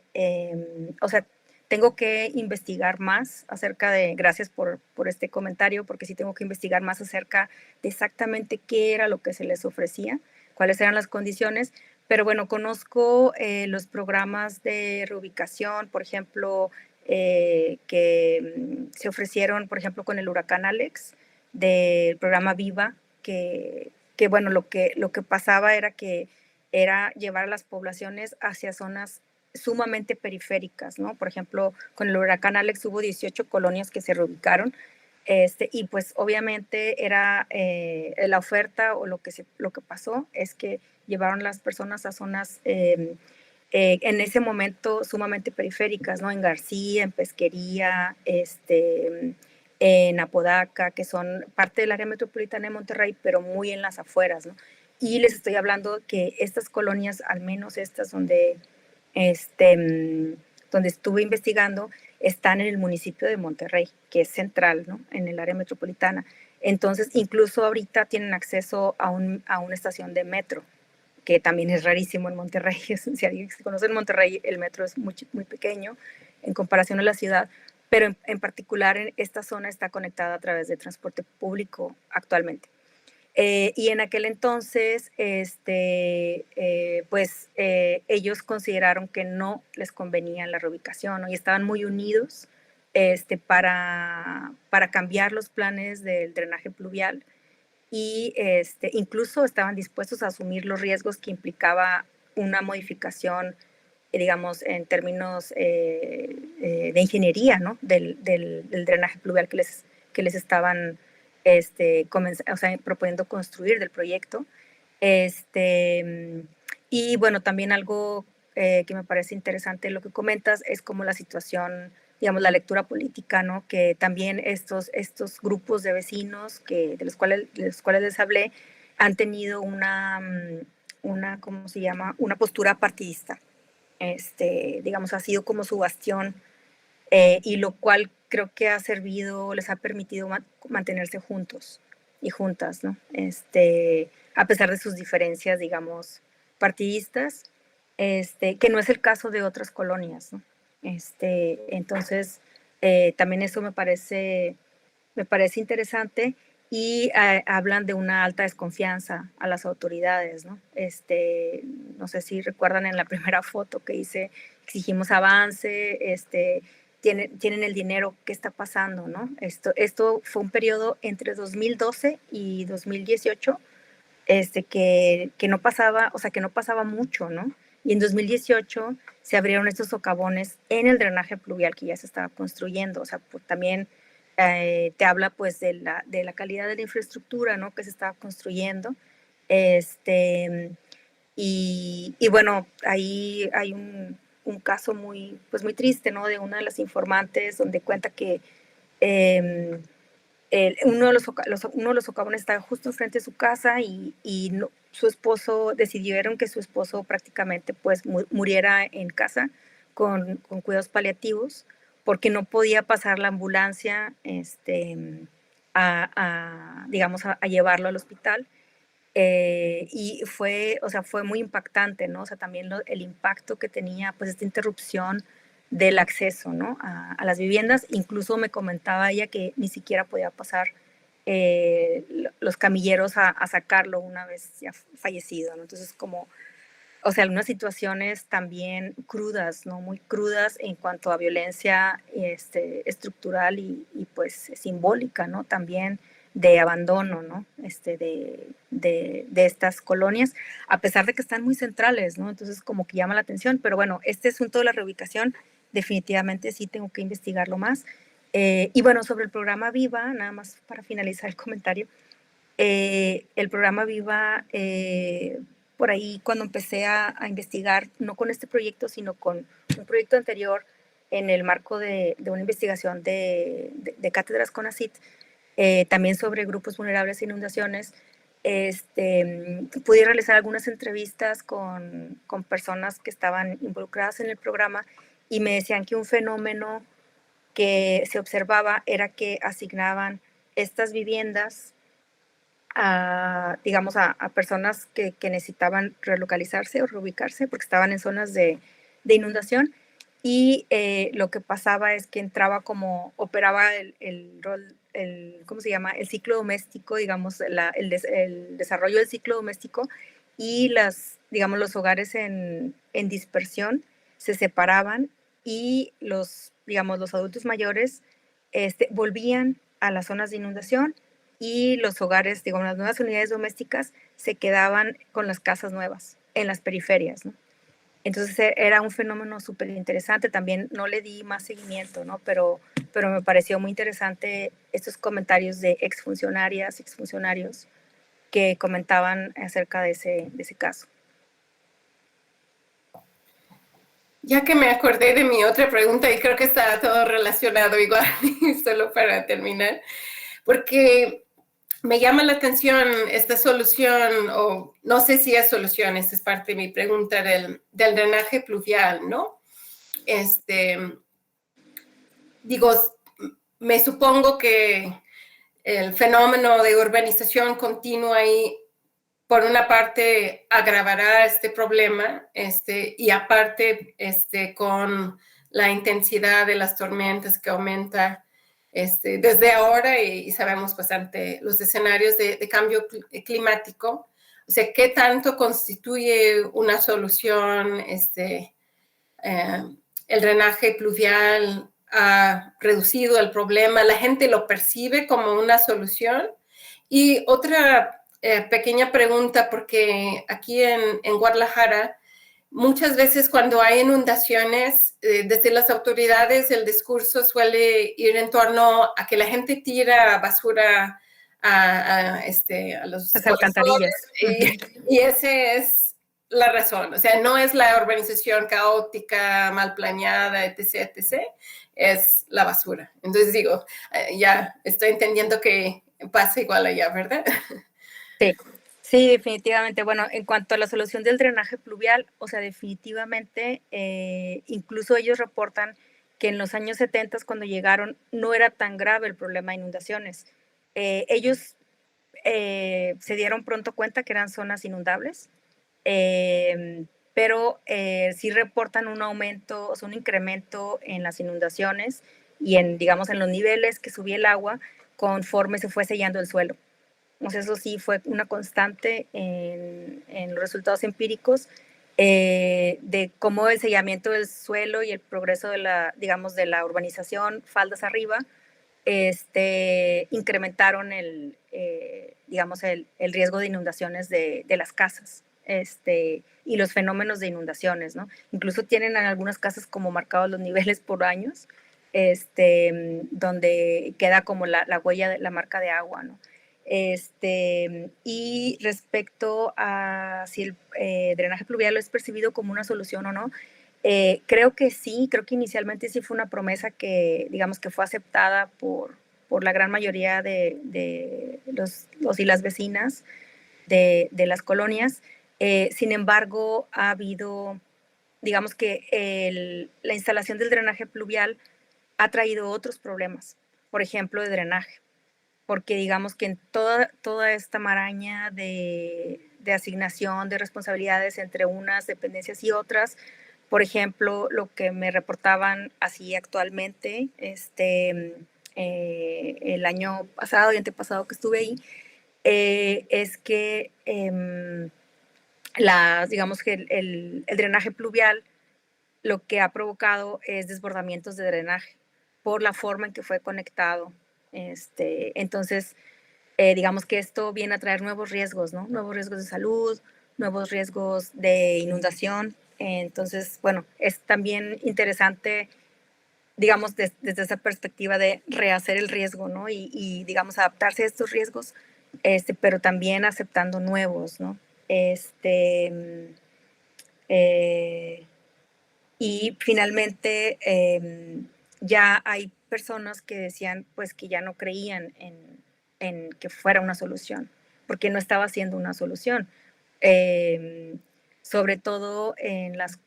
o sea, tengo que investigar más acerca de, gracias por este comentario, porque sí tengo que investigar más acerca de exactamente qué era lo que se les ofrecía, cuáles eran las condiciones, pero bueno, conozco los programas de reubicación, por ejemplo, que se ofrecieron, por ejemplo, con el huracán Alex, del programa Viva, que bueno, lo que pasaba era que era llevar a las poblaciones hacia zonas sumamente periféricas, ¿no? Por ejemplo, con el huracán Alex hubo 18 colonias que se reubicaron, y pues obviamente era la oferta o lo que pasó es que llevaron las personas a zonas en ese momento sumamente periféricas, ¿no? En García, en Pesquería, en Apodaca, que son parte del área metropolitana de Monterrey, pero muy en las afueras, ¿no? Y les estoy hablando que estas colonias, al menos estas donde estuve investigando, están en el municipio de Monterrey, que es central, ¿no? En el área metropolitana. Entonces, incluso ahorita tienen acceso a una estación de metro, que también es rarísimo en Monterrey. Si alguien se conoce en Monterrey, el metro es muy, muy pequeño en comparación a la ciudad, pero en particular en esta zona está conectada a través de transporte público actualmente. Y en aquel entonces, ellos consideraron que no les convenía la reubicación, ¿no? Y estaban muy unidos para cambiar los planes del drenaje pluvial y incluso estaban dispuestos a asumir los riesgos que implicaba una modificación, digamos, en términos de ingeniería, ¿no? Del drenaje pluvial que les estaban proponiendo construir del proyecto. Y bueno, también algo que me parece interesante lo que comentas es como la situación, digamos, la lectura política, ¿no? Que también estos grupos de vecinos de los cuales les hablé han tenido una ¿cómo se llama? Una postura partidista. Digamos, ha sido como su bastión, y lo cual creo que les ha permitido mantenerse juntos y juntas, ¿no? A pesar de sus diferencias, digamos, partidistas, que no es el caso de otras colonias, ¿no? Entonces, también eso me parece interesante y hablan de una alta desconfianza a las autoridades, ¿no? No sé si recuerdan en la primera foto que hice, exigimos avance, tienen el dinero, ¿qué está pasando, no? Esto fue un periodo entre 2012 y 2018, que no pasaba, o sea, que no pasaba mucho, ¿no? Y en 2018 se abrieron estos socavones en el drenaje pluvial que ya se estaba construyendo. O sea, pues, también te habla pues de la calidad de la infraestructura, ¿no? Que se estaba construyendo. Y bueno, ahí hay un caso pues muy triste, ¿no? De una de las informantes donde cuenta que uno de los socavones estaba justo enfrente de su casa y no, decidieron que su esposo prácticamente pues muriera en casa con cuidados paliativos porque no podía pasar la ambulancia digamos, a llevarlo al hospital. Y o sea, fue muy impactante, ¿no? O sea, también el impacto que tenía, pues, esta interrupción del acceso, ¿no? A las viviendas. Incluso me comentaba ella que ni siquiera podía pasar los camilleros a sacarlo una vez ya fallecido, ¿no? Entonces, o sea, algunas situaciones también crudas, ¿no? Muy crudas en cuanto a violencia estructural y pues simbólica, ¿no? También de abandono, ¿no? De estas colonias, a pesar de que están muy centrales, ¿no? Entonces como que llama la atención, pero bueno, este asunto de la reubicación definitivamente sí tengo que investigarlo más. Y bueno, sobre el programa Viva, nada más para finalizar el comentario, el programa Viva, por ahí cuando empecé a investigar, no con este proyecto, sino con un proyecto anterior en el marco de una investigación de cátedras CONACYT, también sobre grupos vulnerables e inundaciones, pude realizar algunas entrevistas con personas que estaban involucradas en el programa y me decían que un fenómeno que se observaba era que asignaban estas viviendas digamos, a personas que necesitaban relocalizarse o reubicarse porque estaban en zonas de inundación y lo que pasaba es que operaba el rol, ¿cómo se llama? El ciclo doméstico, digamos, el desarrollo del ciclo doméstico y digamos, los hogares en dispersión se separaban y digamos, los adultos mayores volvían a las zonas de inundación y los hogares, digamos, las nuevas unidades domésticas se quedaban con las casas nuevas en las periferias, ¿no? Entonces era un fenómeno súper interesante, también no le di más seguimiento, ¿no? Pero me pareció muy interesante estos comentarios de exfuncionarias, exfuncionarios que comentaban acerca de ese caso. Ya que me acordé de mi otra pregunta y creo que está todo relacionado igual, solo para terminar, porque me llama la atención esta solución, o no sé si es solución, esta es parte de mi pregunta del drenaje pluvial, ¿no? Digo, me supongo que el fenómeno de urbanización continua ahí, por una parte, agravará este problema, y aparte, con la intensidad de las tormentas que aumenta desde ahora y sabemos bastante los escenarios de cambio climático. O sea, ¿qué tanto constituye una solución? El drenaje pluvial ha reducido el problema, la gente lo percibe como una solución. Y otra pequeña pregunta, porque aquí en Guadalajara, muchas veces cuando hay inundaciones, desde las autoridades el discurso suele ir en torno a que la gente tira basura a las alcantarillas. Y esa es la razón. O sea, no es la urbanización caótica, mal planeada, etc., etc., es la basura. Entonces digo, ya estoy entendiendo que pasa igual allá, ¿verdad? Sí. Sí, definitivamente. Bueno, en cuanto a la solución del drenaje pluvial, o sea, definitivamente, incluso ellos reportan que en los años 70, cuando llegaron, no era tan grave el problema de inundaciones. Ellos se dieron pronto cuenta que eran zonas inundables, pero sí reportan un aumento, o sea, un incremento en las inundaciones y digamos, en los niveles que subía el agua conforme se fue sellando el suelo. O sea, eso sí fue una constante en los resultados empíricos de cómo el sellamiento del suelo y el progreso digamos, de la urbanización faldas arriba incrementaron digamos, el riesgo de inundaciones de las casas. y los fenómenos de inundaciones, ¿no? Incluso tienen en algunas casas como marcados los niveles por años, donde queda como la huella, la marca de agua, ¿no? Y respecto a si el drenaje pluvial lo es percibido como una solución o no, creo que sí, creo que inicialmente sí fue una promesa que, digamos, que fue aceptada por la gran mayoría de los y las vecinas de las colonias. Sin embargo, ha habido, digamos que la instalación del drenaje pluvial ha traído otros problemas, por ejemplo, de drenaje, porque digamos que en toda esta maraña de asignación de responsabilidades entre unas dependencias y otras, por ejemplo, lo que me reportaban así actualmente, el año pasado y antepasado que estuve ahí, es que digamos que el drenaje pluvial lo que ha provocado es desbordamientos de drenaje por la forma en que fue conectado. Entonces, digamos que esto viene a traer nuevos riesgos, ¿no? Nuevos riesgos de salud, nuevos riesgos de inundación. Entonces, bueno, es también interesante, digamos, desde esa perspectiva de rehacer el riesgo, ¿no? Digamos, adaptarse a estos riesgos, pero también aceptando nuevos, ¿no? Eh, y finalmente, ya hay personas que decían, pues, que ya no creían en que fuera una solución, porque no estaba siendo una solución. Sobre todo en las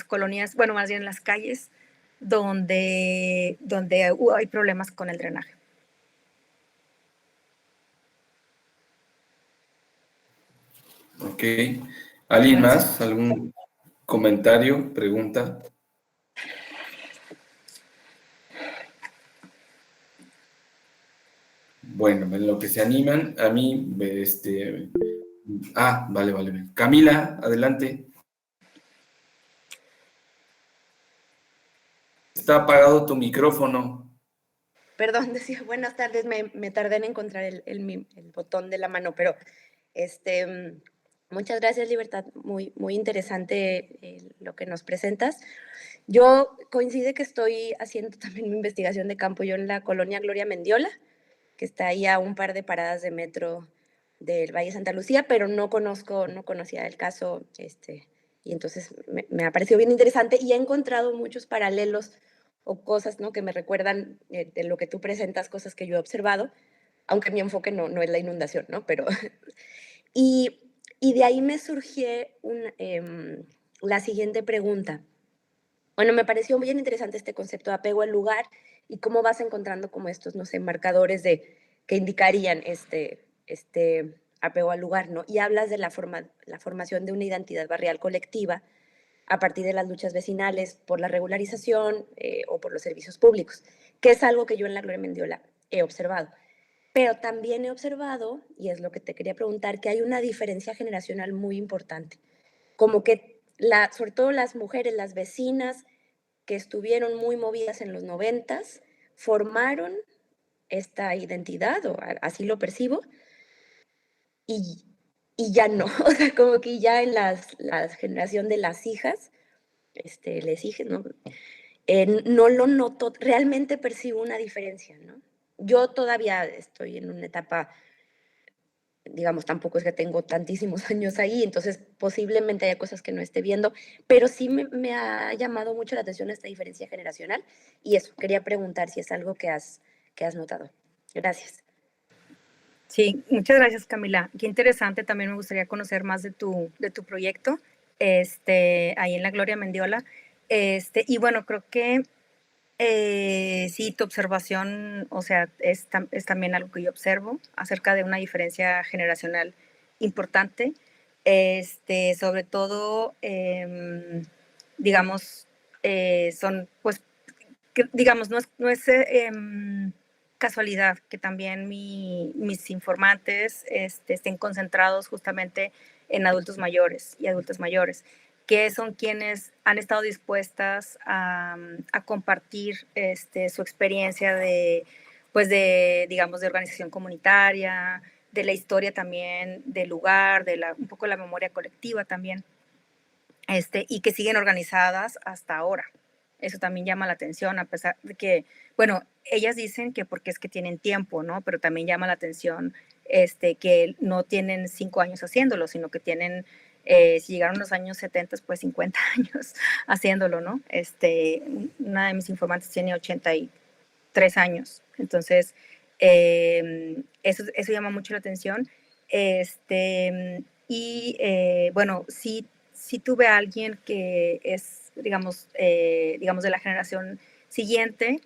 colonias, bueno, más bien en las calles, donde hay problemas con el drenaje. Ok. ¿Alguien Gracias. más? ¿Algún comentario, pregunta? Bueno, en lo que se animan, a mí, vale, vale. Camila, adelante. Está apagado tu micrófono. Perdón, decía buenas tardes, me tardé en encontrar el botón de la mano, pero muchas gracias, Libertad, muy interesante lo que nos presentas. Yo coincide que estoy haciendo también mi investigación de campo yo en la colonia Gloria Mendiola, que está ahí a un par de paradas de metro del Valle de Santa Lucía, pero no conocía el caso, y entonces me ha parecido bien interesante y he encontrado muchos paralelos o cosas, ¿no?, que me recuerdan de lo que tú presentas, cosas que yo he observado, aunque mi enfoque no es la inundación, ¿no? Pero, y de ahí me surgió la siguiente pregunta. Bueno, me pareció bien interesante este concepto de apego al lugar y cómo vas encontrando como estos, no sé, marcadores que indicarían este apego al lugar, ¿no? Y hablas de la formación de una identidad barrial colectiva a partir de las luchas vecinales por la regularización o por los servicios públicos, que es algo que yo en la Gloria Mendiola he observado. Pero también he observado, y es lo que te quería preguntar, que hay una diferencia generacional muy importante. Como que, sobre todo las mujeres, las vecinas que estuvieron muy movidas en los 90s, formaron esta identidad, o así lo percibo, y, y ya no. O sea, como que ya en la generación de las hijas, les dije, ¿no? No lo noto, realmente percibo una diferencia, ¿no? Yo todavía estoy en una etapa, digamos, tampoco es que tengo tantísimos años ahí, entonces posiblemente haya cosas que no esté viendo, pero sí me ha llamado mucho la atención esta diferencia generacional y eso, quería preguntar si es algo que has notado. Gracias. Sí, muchas gracias, Camila. Qué interesante, también me gustaría conocer más de tu proyecto, ahí en la Gloria Mendiola. Y bueno, creo que sí, tu observación, o sea, es también algo que yo observo acerca de una diferencia generacional importante, sobre todo, digamos, son, pues, digamos, no es casualidad que también mis informantes estén concentrados justamente en adultos mayores y adultas mayores, que son quienes han estado dispuestas a compartir su experiencia pues digamos, de organización comunitaria, de la historia también del lugar, un poco la memoria colectiva también, y que siguen organizadas hasta ahora. Eso también llama la atención, a pesar de que, bueno, ellas dicen que porque es que tienen tiempo, ¿no? Pero también llama la atención que no tienen 5 años haciéndolo, sino que tienen, si llegaron los años 70, pues 50 años haciéndolo, ¿no? Una de mis informantes tiene 83 años. Entonces, eso llama mucho la atención. Bueno, sí tuve a alguien que es, digamos, de la generación siguiente,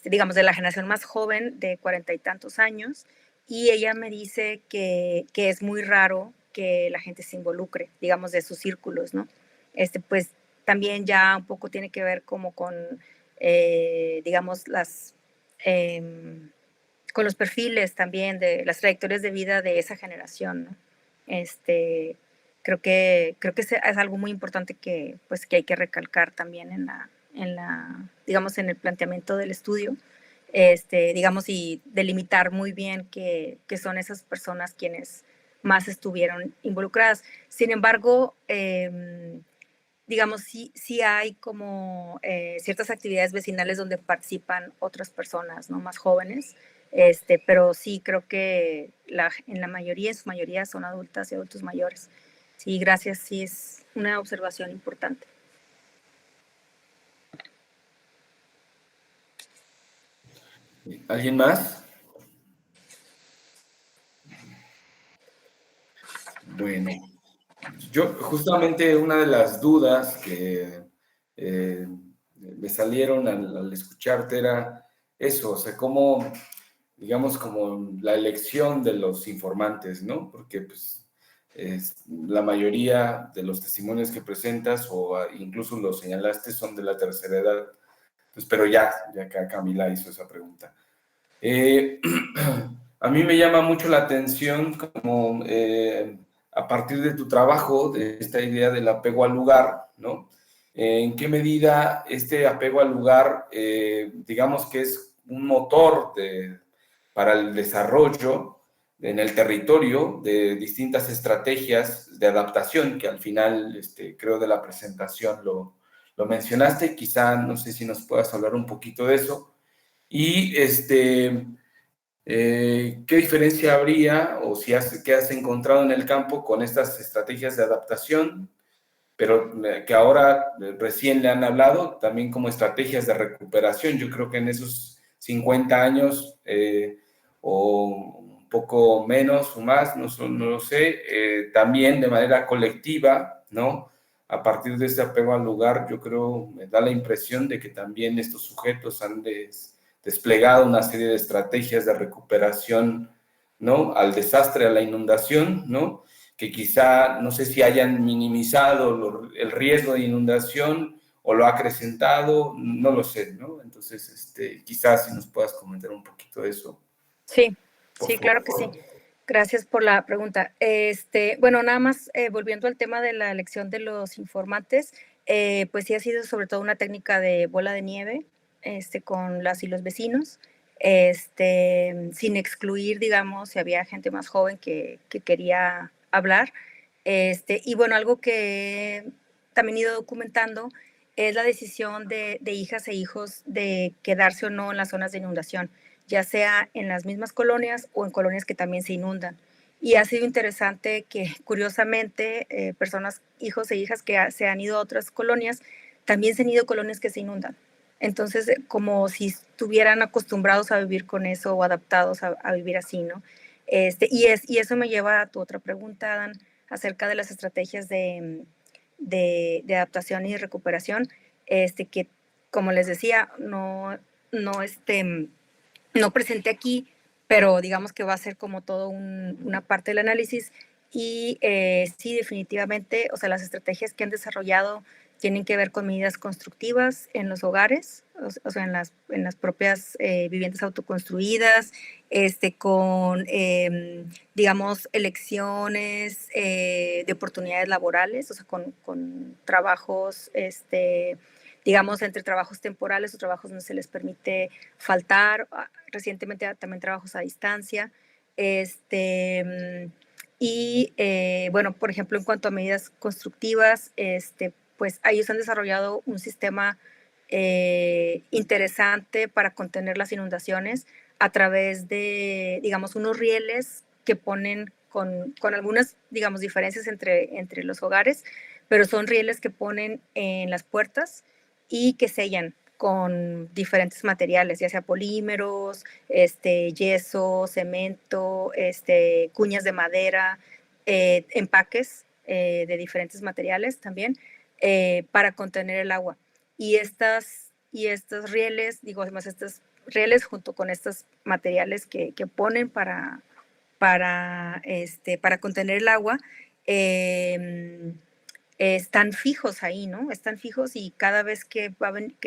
digamos, de la generación más joven, de 40 y tantos años, y ella me dice que es muy raro que la gente se involucre, digamos, de sus círculos, ¿no? Pues también ya un poco tiene que ver como con, digamos, con los perfiles también de las trayectorias de vida de esa generación, ¿no? Creo que es algo muy importante que, pues, que hay que recalcar también digamos, en el planteamiento del estudio, digamos, y delimitar muy bien que son esas personas quienes más estuvieron involucradas. Sin embargo, digamos, sí hay como ciertas actividades vecinales donde participan otras personas, ¿no? Más jóvenes, pero sí creo que en su mayoría son adultas y adultos mayores. Sí, gracias, sí es una observación importante. ¿Alguien más? Bueno, yo justamente una de las dudas que me salieron al escucharte era eso, o sea, cómo, digamos, como la elección de los informantes, ¿no? Porque pues la mayoría de los testimonios que presentas o incluso los señalaste son de la tercera edad, pues, pero ya que Camila hizo esa pregunta. A mí me llama mucho la atención como a partir de tu trabajo, de esta idea del apego al lugar, ¿no? ¿En qué medida este apego al lugar, digamos que es un motor para el desarrollo en el territorio de distintas estrategias de adaptación, que al final, creo de la presentación lo mencionaste, quizá no sé si nos puedas hablar un poquito de eso. Y ¿qué diferencia habría o qué has encontrado en el campo con estas estrategias de adaptación, pero que ahora recién le han hablado también como estrategias de recuperación? Yo creo que en esos 50 años o un poco menos o más, no lo sé, también de manera colectiva, ¿no? A partir de ese apego al lugar, yo creo, me da la impresión de que también estos sujetos han desplegado una serie de estrategias de recuperación, ¿no? Al desastre, a la inundación, ¿no? Que quizá, no sé si hayan minimizado el riesgo de inundación o lo ha acrecentado, no lo sé, ¿no? Entonces, quizás si nos puedas comentar un poquito de eso. Sí, claro que sí. Gracias por la pregunta. Bueno, nada más volviendo al tema de la elección de los informantes, pues sí ha sido sobre todo una técnica de bola de nieve, con las y los vecinos, sin excluir, digamos, si había gente más joven que quería hablar. Y bueno, algo que también he ido documentando es la decisión de hijas e hijos de quedarse o no en las zonas de inundación, ya sea en las mismas colonias o en colonias que también se inundan. Y ha sido interesante que, curiosamente, personas, hijos e hijas que se han ido a otras colonias, también se han ido a colonias que se inundan. Entonces, como si estuvieran acostumbrados a vivir con eso o adaptados a vivir así, ¿no? Y eso me lleva a tu otra pregunta, Adán, acerca de las estrategias de adaptación y recuperación, que, como les decía, no presenté aquí, pero digamos que va a ser como todo una parte del análisis. Y sí, definitivamente, o sea, las estrategias que han desarrollado tienen que ver con medidas constructivas en los hogares, o sea, en las propias viviendas autoconstruidas, con, digamos, elecciones de oportunidades laborales, o sea, con trabajos, digamos, entre trabajos temporales o trabajos donde se les permite faltar, recientemente también trabajos a distancia, Bueno, por ejemplo, en cuanto a medidas constructivas, pues ellos han desarrollado un sistema interesante para contener las inundaciones a través de, digamos, unos rieles que ponen con algunas, digamos, diferencias entre los hogares, pero son rieles que ponen en las puertas y que sellan con diferentes materiales, ya sea polímeros, yeso, cemento, cuñas de madera, empaques de diferentes materiales también, para contener el agua. Y estos rieles, digo, además estos rieles junto con estos materiales que ponen para contener el agua, están fijos ahí, ¿no? Están fijos y cada vez que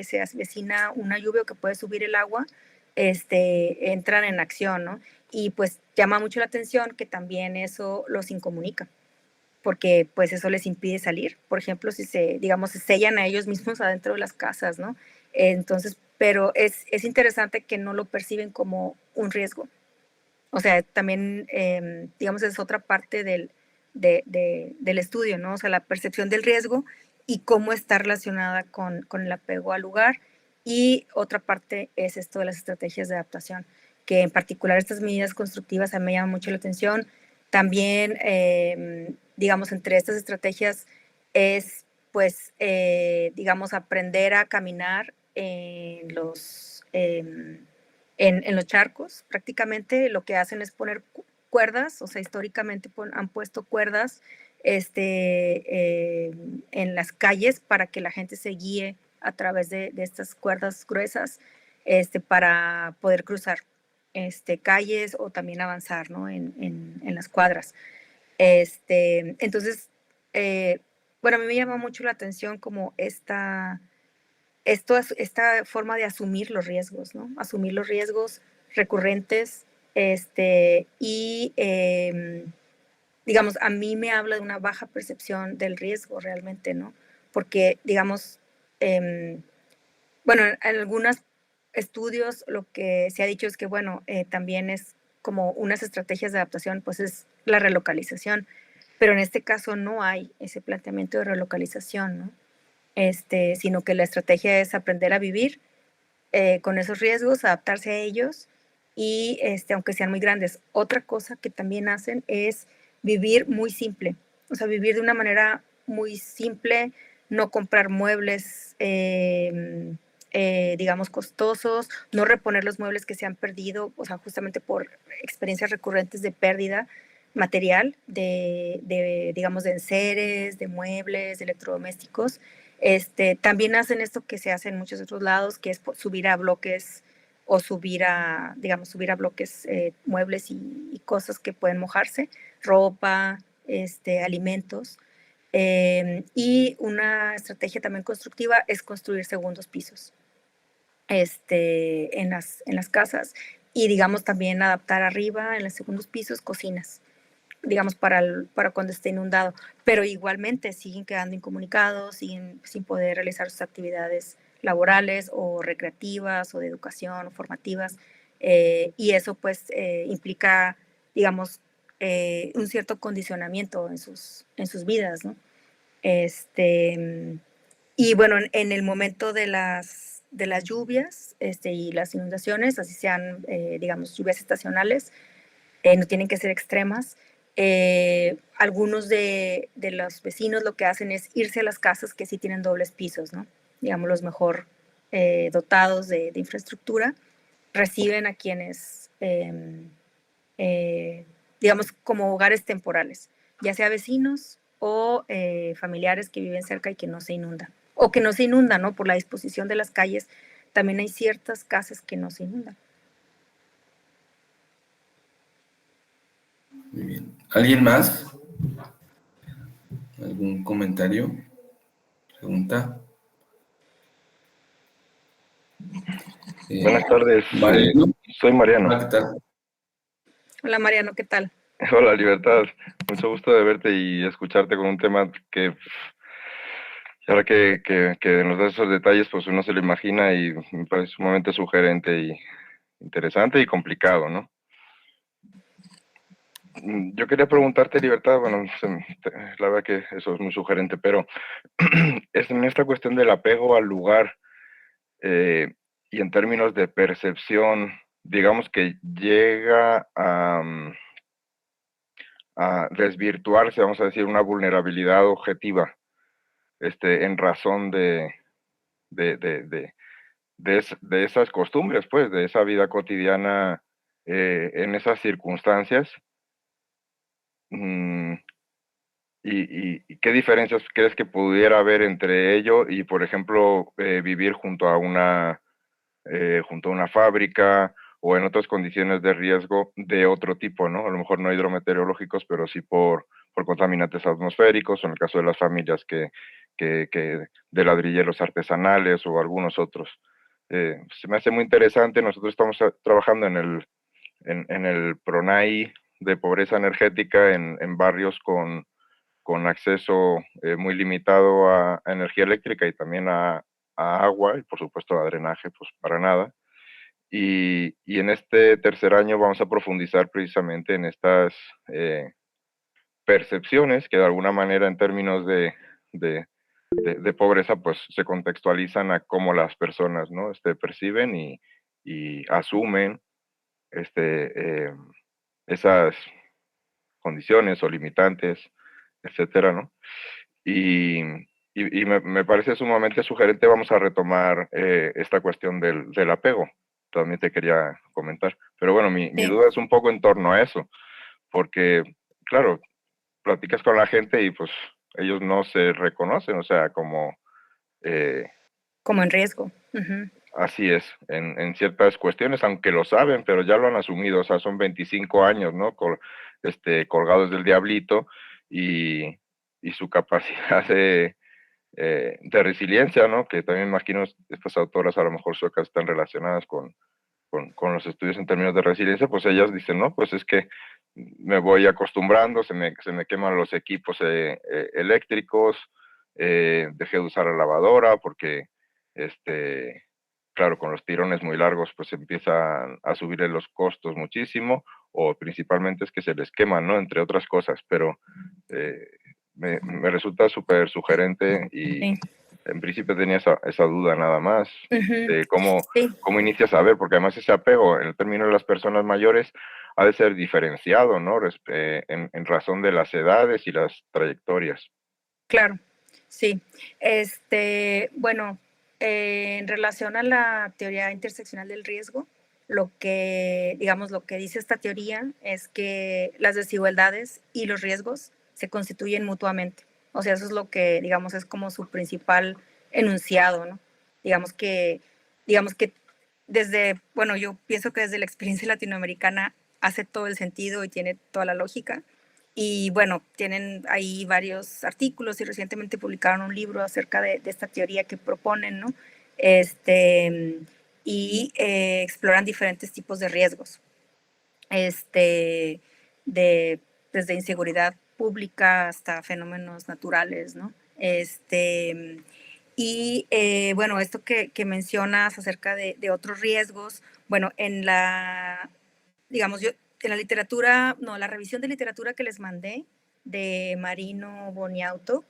se avecina una lluvia o que puede subir el agua, entran en acción, ¿no? Y pues llama mucho la atención que también eso los incomunica, porque pues eso les impide salir. Por ejemplo, si se sellan a ellos mismos adentro de las casas, ¿no? Entonces, pero es interesante que no lo perciben como un riesgo. O sea, también, digamos, es otra parte del estudio, ¿no? O sea, la percepción del riesgo y cómo está relacionada con el apego al lugar. Y otra parte es esto de las estrategias de adaptación, que en particular estas medidas constructivas a mí me llaman mucho la atención. También, digamos, entre estas estrategias es, pues, digamos, aprender a caminar en los charcos. Prácticamente lo que hacen es poner cuerdas, o sea, históricamente han puesto cuerdas en las calles para que la gente se guíe a través de estas cuerdas gruesas para poder cruzar calles o también avanzar, ¿no? en las cuadras. Entonces, bueno, a mí me llama mucho la atención como esta forma de asumir los riesgos, ¿no? Asumir los riesgos recurrentes, digamos, a mí me habla de una baja percepción del riesgo realmente, ¿no? Porque, digamos, bueno, en algunos estudios lo que se ha dicho es que, bueno, también es como unas estrategias de adaptación, pues es la relocalización, pero en este caso no hay ese planteamiento de relocalización, ¿no? Sino que la estrategia es aprender a vivir con esos riesgos, adaptarse a ellos y aunque sean muy grandes. Otra cosa que también hacen es vivir muy simple, o sea, vivir de una manera muy simple, no comprar muebles, digamos, costosos, no reponer los muebles que se han perdido, o sea, justamente por experiencias recurrentes de pérdida material, digamos, de enseres, de muebles, de electrodomésticos. También hacen esto que se hace en muchos otros lados, que es subir a bloques o subir a bloques muebles y cosas que pueden mojarse, ropa, alimentos. Y una estrategia también constructiva es construir segundos pisos en las casas y, digamos, también adaptar arriba en los segundos pisos cocinas, digamos, para cuando esté inundado, pero igualmente siguen quedando incomunicados, siguen sin poder realizar sus actividades laborales o recreativas o de educación o formativas, y eso pues implica, digamos, un cierto condicionamiento en sus vidas, ¿no? Y bueno, en el momento de las lluvias y las inundaciones, así sean, digamos, lluvias estacionales, no tienen que ser extremas. Algunos de los vecinos lo que hacen es irse a las casas que sí tienen dobles pisos, ¿no? Digamos, los mejor dotados de infraestructura, reciben a quienes, digamos, como hogares temporales, ya sea vecinos o familiares que viven cerca y que no se inundan, o que no se inundan, ¿no? Por la disposición de las calles, también hay ciertas casas que no se inundan. Muy bien. ¿Alguien más? ¿Algún comentario? ¿Pregunta? Buenas tardes, Mariano. soy Mariano. ¿Qué tal? Hola Mariano, ¿qué tal? Hola, Libertad. Mucho gusto de verte y escucharte con un tema que ahora que nos das esos detalles, pues uno se lo imagina y me parece sumamente sugerente y interesante y complicado, ¿no? Yo quería preguntarte, Libertad, bueno, la verdad que eso es muy sugerente, pero es en esta cuestión del apego al lugar y en términos de percepción, digamos que llega a desvirtuarse, vamos a decir, una vulnerabilidad objetiva, en razón de, de, de, de esas costumbres, pues, de esa vida cotidiana en esas circunstancias. Mm, ¿Y qué diferencias crees que pudiera haber entre ello y, por ejemplo, vivir junto a una fábrica o en otras condiciones de riesgo de otro tipo, ¿no? A lo mejor no hidrometeorológicos, pero sí por contaminantes atmosféricos, o en el caso de las familias que de ladrilleros artesanales o algunos otros. Se me hace muy interesante. Nosotros estamos trabajando en el PRONAI de pobreza energética en barrios con acceso muy limitado a energía eléctrica y también a agua y por supuesto a drenaje, pues para nada. Y en este tercer año vamos a profundizar precisamente en estas percepciones que de alguna manera en términos de, de pobreza pues se contextualizan a cómo las personas, ¿no? Perciben y asumen eh, esas condiciones o limitantes, etcétera, ¿no? Y, me parece sumamente sugerente. Vamos a retomar esta cuestión del apego. También te quería comentar. Pero bueno, mi Sí. duda es un poco en torno a eso, porque, claro, platicas con la gente y pues ellos no se reconocen, o sea, eh, Como en riesgo. Ujú. así es, en ciertas cuestiones, aunque lo saben, pero ya lo han asumido, o sea, son 25 años, ¿no? Colgados del diablito y, y su capacidad de resiliencia, ¿no? Que también imagino estas autoras a lo mejor suecas están relacionadas con los estudios en términos de resiliencia, pues ellas dicen, no, pues es que me voy acostumbrando, se me queman los equipos eléctricos, dejé de usar la lavadora porque, claro, con los tirones muy largos, pues empiezan a subir los costos muchísimo, o principalmente es que se les queman, ¿no? Entre otras cosas, pero eh, me resulta súper sugerente y Sí. en principio tenía esa duda nada más Ujú. de cómo Sí. inicias a ver, porque además ese apego en el término de las personas mayores ha de ser diferenciado, ¿no? En razón de las edades y las trayectorias. Claro, sí. Bueno, en relación a la teoría interseccional del riesgo, lo que dice esta teoría es que las desigualdades y los riesgos se constituyen mutuamente. O sea, eso es lo que, digamos, es como su principal enunciado, ¿no? Digamos que, digamos que bueno, yo pienso que desde la experiencia latinoamericana hace todo el sentido y tiene toda la lógica. Y bueno, tienen ahí varios artículos y recientemente publicaron un libro acerca de esta teoría que proponen, ¿no? Exploran diferentes tipos de riesgos, este, de, desde inseguridad pública hasta fenómenos naturales, ¿no? Bueno, esto que mencionas acerca de otros riesgos, bueno, digamos, en la literatura, no, la revisión de literatura que les mandé de Marino Boniauto,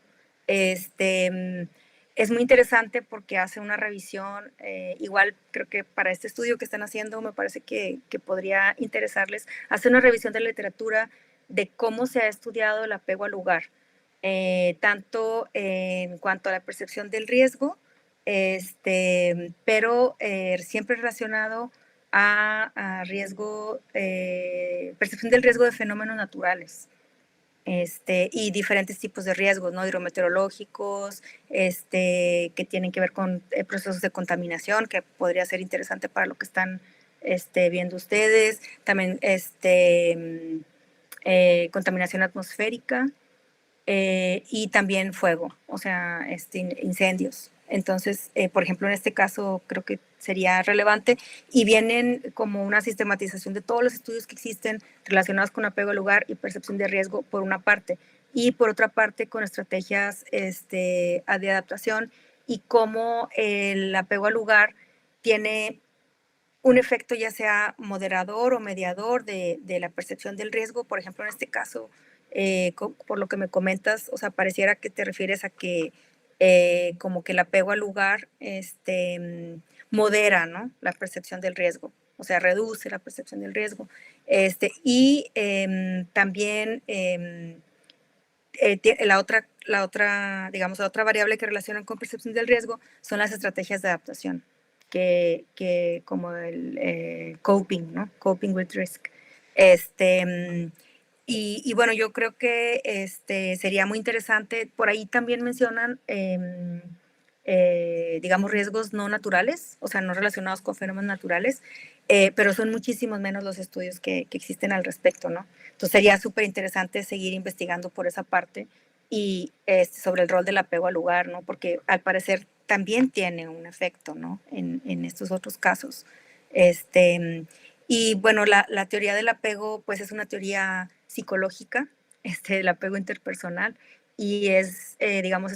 es muy interesante porque hace una revisión, igual creo que para este estudio que están haciendo me parece que podría interesarles, hace una revisión de la literatura de cómo se ha estudiado el apego al lugar, tanto en cuanto a la percepción del riesgo, pero siempre relacionado a riesgo, percepción del riesgo de fenómenos naturales, y diferentes tipos de riesgos, ¿no? Hidrometeorológicos, que tienen que ver con procesos de contaminación, que podría ser interesante para lo que están viendo ustedes, también contaminación atmosférica, y también fuego, o sea, incendios. Entonces, por ejemplo, en este caso creo que sería relevante y vienen como una sistematización de todos los estudios que existen relacionados con apego al lugar y percepción de riesgo por una parte y por otra parte con estrategias de adaptación y cómo el apego al lugar tiene un efecto ya sea moderador o mediador de la percepción del riesgo. Por ejemplo, en este caso, por lo que me comentas, o sea, pareciera que te refieres a que como que el apego al lugar modera, ¿no?, la percepción del riesgo, o sea, reduce la percepción del riesgo. Y también digamos, la otra variable que relacionan con percepción del riesgo son las estrategias de adaptación, que como el coping, ¿no? Coping with risk. Y bueno, yo creo que sería muy interesante. Por ahí también mencionan, digamos, riesgos no naturales, o sea, no relacionados con fenómenos naturales, pero son muchísimos menos los estudios que existen al respecto, ¿no? Entonces sería súper interesante seguir investigando por esa parte y sobre el rol del apego al lugar, ¿no? Porque al parecer también tiene un efecto, ¿no?, en estos otros casos. Y bueno, la teoría del apego, pues es una teoría psicológica, el apego interpersonal, y digamos,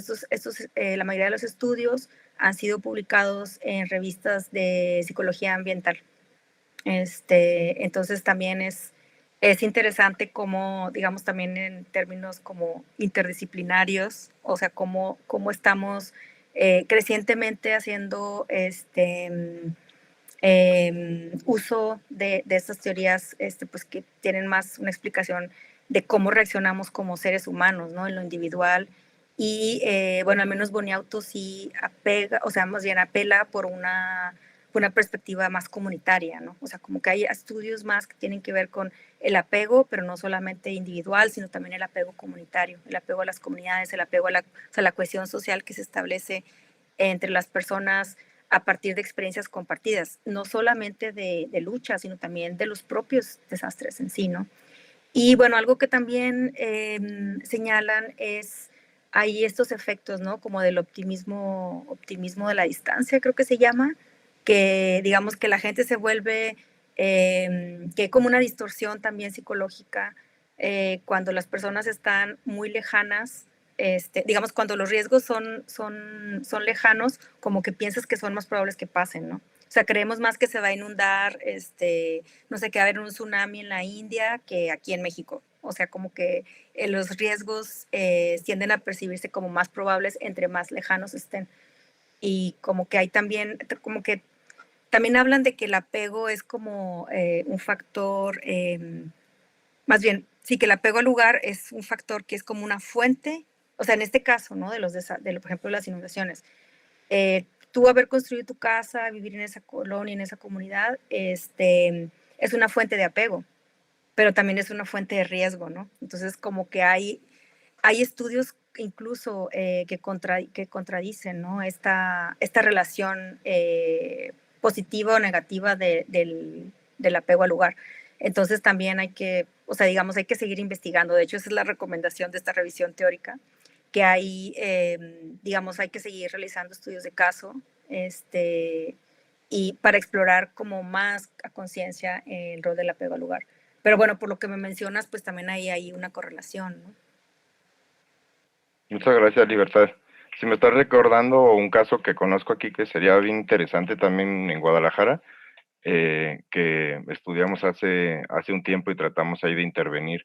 la mayoría de los estudios han sido publicados en revistas de psicología ambiental. Entonces también es interesante cómo, digamos, también en términos como interdisciplinarios, o sea, cómo estamos crecientemente haciendo uso de estas teorías, pues que tienen más una explicación de cómo reaccionamos como seres humanos, ¿no?, en lo individual. Y bueno, al menos Boniauto sí apega, o sea, más bien apela por una perspectiva más comunitaria, ¿no? O sea, como que hay estudios más que tienen que ver con el apego, pero no solamente individual, sino también el apego comunitario, el apego a las comunidades, el apego a la cohesión social que se establece entre las personas a partir de experiencias compartidas, no solamente de lucha, sino también de los propios desastres en sí, ¿no? Y bueno, algo que también señalan es, hay estos efectos, ¿no?, como del optimismo de la distancia, creo que se llama, que digamos que la gente se vuelve, que hay como una distorsión también psicológica cuando las personas están muy lejanas, digamos, cuando los riesgos son lejanos, como que piensas que son más probables que pasen, ¿no? O sea, creemos más que se va a inundar, no sé, que va a haber un tsunami en la India que aquí en México. O sea, como que los riesgos tienden a percibirse como más probables entre más lejanos estén. Y como que hay también, como que también hablan de que el apego es como un factor, más bien, sí, que el apego al lugar es un factor que es como una fuente, o sea, en este caso, ¿no?, por ejemplo, las inundaciones. Tú haber construido tu casa, vivir en esa colonia, en esa comunidad, es una fuente de apego, pero también es una fuente de riesgo, ¿no? Entonces, como que hay estudios incluso que contradicen, ¿no?, esta relación positiva o negativa del apego al lugar. Entonces también o sea, digamos, hay que seguir investigando. De hecho, esa es la recomendación de esta revisión teórica, que hay, digamos, hay que seguir realizando estudios de caso, y para explorar como más a conciencia el rol del apego al lugar. Pero bueno, por lo que me mencionas, pues también hay una correlación, ¿no? Muchas gracias, Libertad. Si me estás recordando un caso que conozco aquí que sería bien interesante también en Guadalajara, que estudiamos hace un tiempo y tratamos ahí de intervenir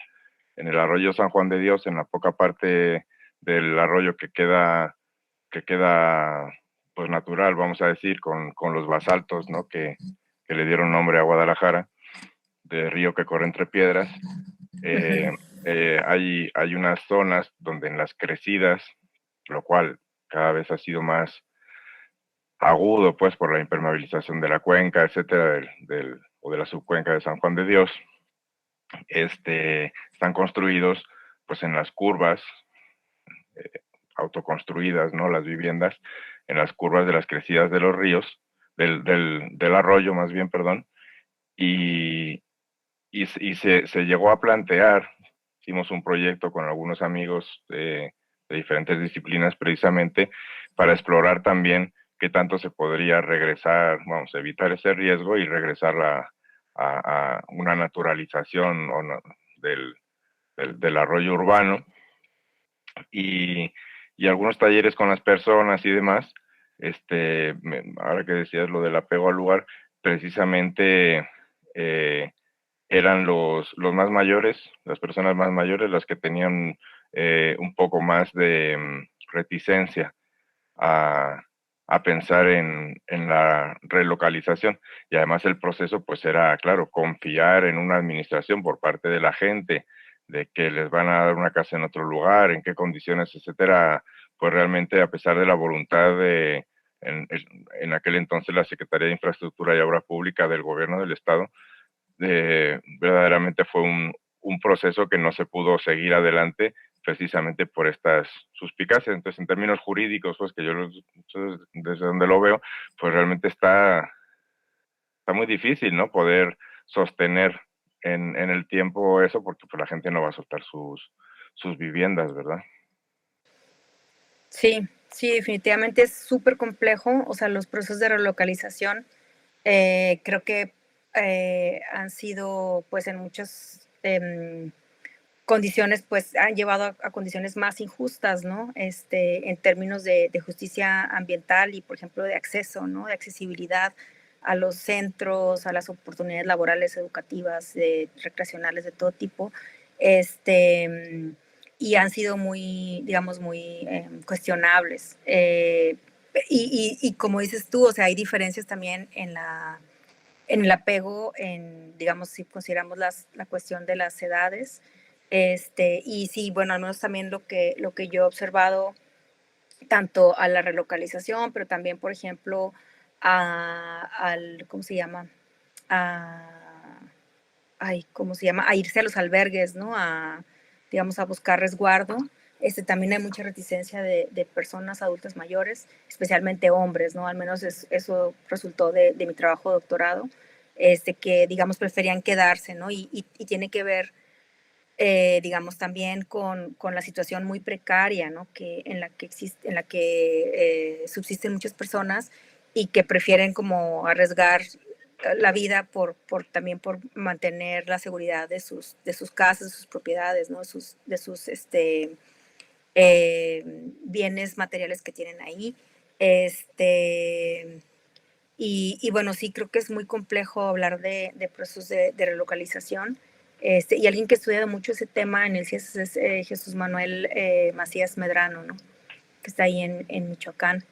en el arroyo San Juan de Dios, en la poca parte del arroyo que queda pues natural, vamos a decir, con los basaltos, ¿no?, que le dieron nombre a Guadalajara, de río que corre entre piedras. Hay unas zonas donde en las crecidas, lo cual cada vez ha sido más agudo, pues, por la impermeabilización de la cuenca, etcétera, o de la subcuenca de San Juan de Dios, están construidos, pues, en las curvas autoconstruidas, ¿no?, las viviendas, en las curvas de las crecidas de los ríos, del arroyo, más bien, perdón, y se llegó a plantear, hicimos un proyecto con algunos amigos de diferentes disciplinas precisamente para explorar también qué tanto se podría regresar, vamos, evitar ese riesgo y regresar a una naturalización del arroyo urbano y algunos talleres con las personas y demás. Ahora que decías lo del apego al lugar, precisamente eran los más mayores, las personas más mayores, las que tenían un poco más de reticencia a pensar en la relocalización. Y además el proceso pues era, claro, confiar en una administración por parte de la gente, de que les van a dar una casa en otro lugar, en qué condiciones, etcétera. Pues realmente, a pesar de la voluntad en aquel entonces la Secretaría de Infraestructura y Obra Pública del Gobierno del Estado, verdaderamente fue un proceso que no se pudo seguir adelante precisamente por estas suspicacias. Entonces, en términos jurídicos, pues que yo desde donde lo veo, pues realmente está muy difícil, ¿no? Poder sostener en el tiempo eso, porque pues la gente no va a soltar sus viviendas, ¿verdad? Sí, sí, definitivamente es súper complejo. O sea, los procesos de relocalización creo que han sido, pues en muchas condiciones, pues han llevado a condiciones más injustas, ¿no? En términos de justicia ambiental y, por ejemplo, de acceso, ¿no? De accesibilidad a los centros, a las oportunidades laborales, educativas, recreacionales de todo tipo. Y han sido muy, digamos, muy cuestionables. Y como dices tú, o sea, hay diferencias también en el apego, digamos, si consideramos la cuestión de las edades. Y sí, bueno, al menos también lo que yo he observado, tanto a la relocalización, pero también, por ejemplo, ¿cómo se llama? ¿Cómo se llama? A irse a los albergues, ¿no? Digamos, a buscar resguardo. También hay mucha reticencia de personas adultas mayores, especialmente hombres, ¿no? Al menos eso resultó de mi trabajo de doctorado, que, digamos, preferían quedarse, ¿no? Y tiene que ver, digamos, también con la situación muy precaria, ¿no? En la que subsisten muchas personas y que prefieren como arriesgar la vida también por mantener la seguridad de sus casas, de sus propiedades, ¿no? De sus bienes materiales que tienen ahí. Y bueno, sí, creo que es muy complejo hablar de procesos de relocalización. Y alguien que ha estudiado mucho ese tema en el CIES es Jesús Manuel Macías Medrano, ¿no? Que está ahí en Michoacán,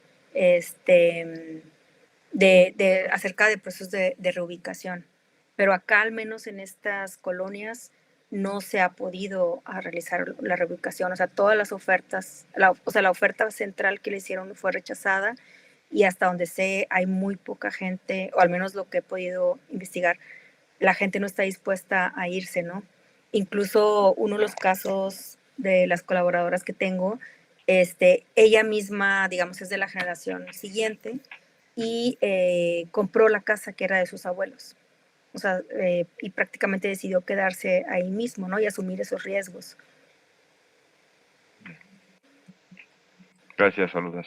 acerca de procesos de reubicación. Pero acá, al menos en estas colonias, no se ha podido realizar la reubicación. O sea, todas las ofertas, la oferta central que le hicieron fue rechazada, y hasta donde sé hay muy poca gente, o al menos lo que he podido investigar, la gente no está dispuesta a irse, ¿no? Incluso uno de los casos de las colaboradoras que tengo, ella misma, digamos, es de la generación siguiente y compró la casa que era de sus abuelos. O sea, y prácticamente decidió quedarse ahí mismo, ¿no? Y asumir esos riesgos. Gracias, saludos.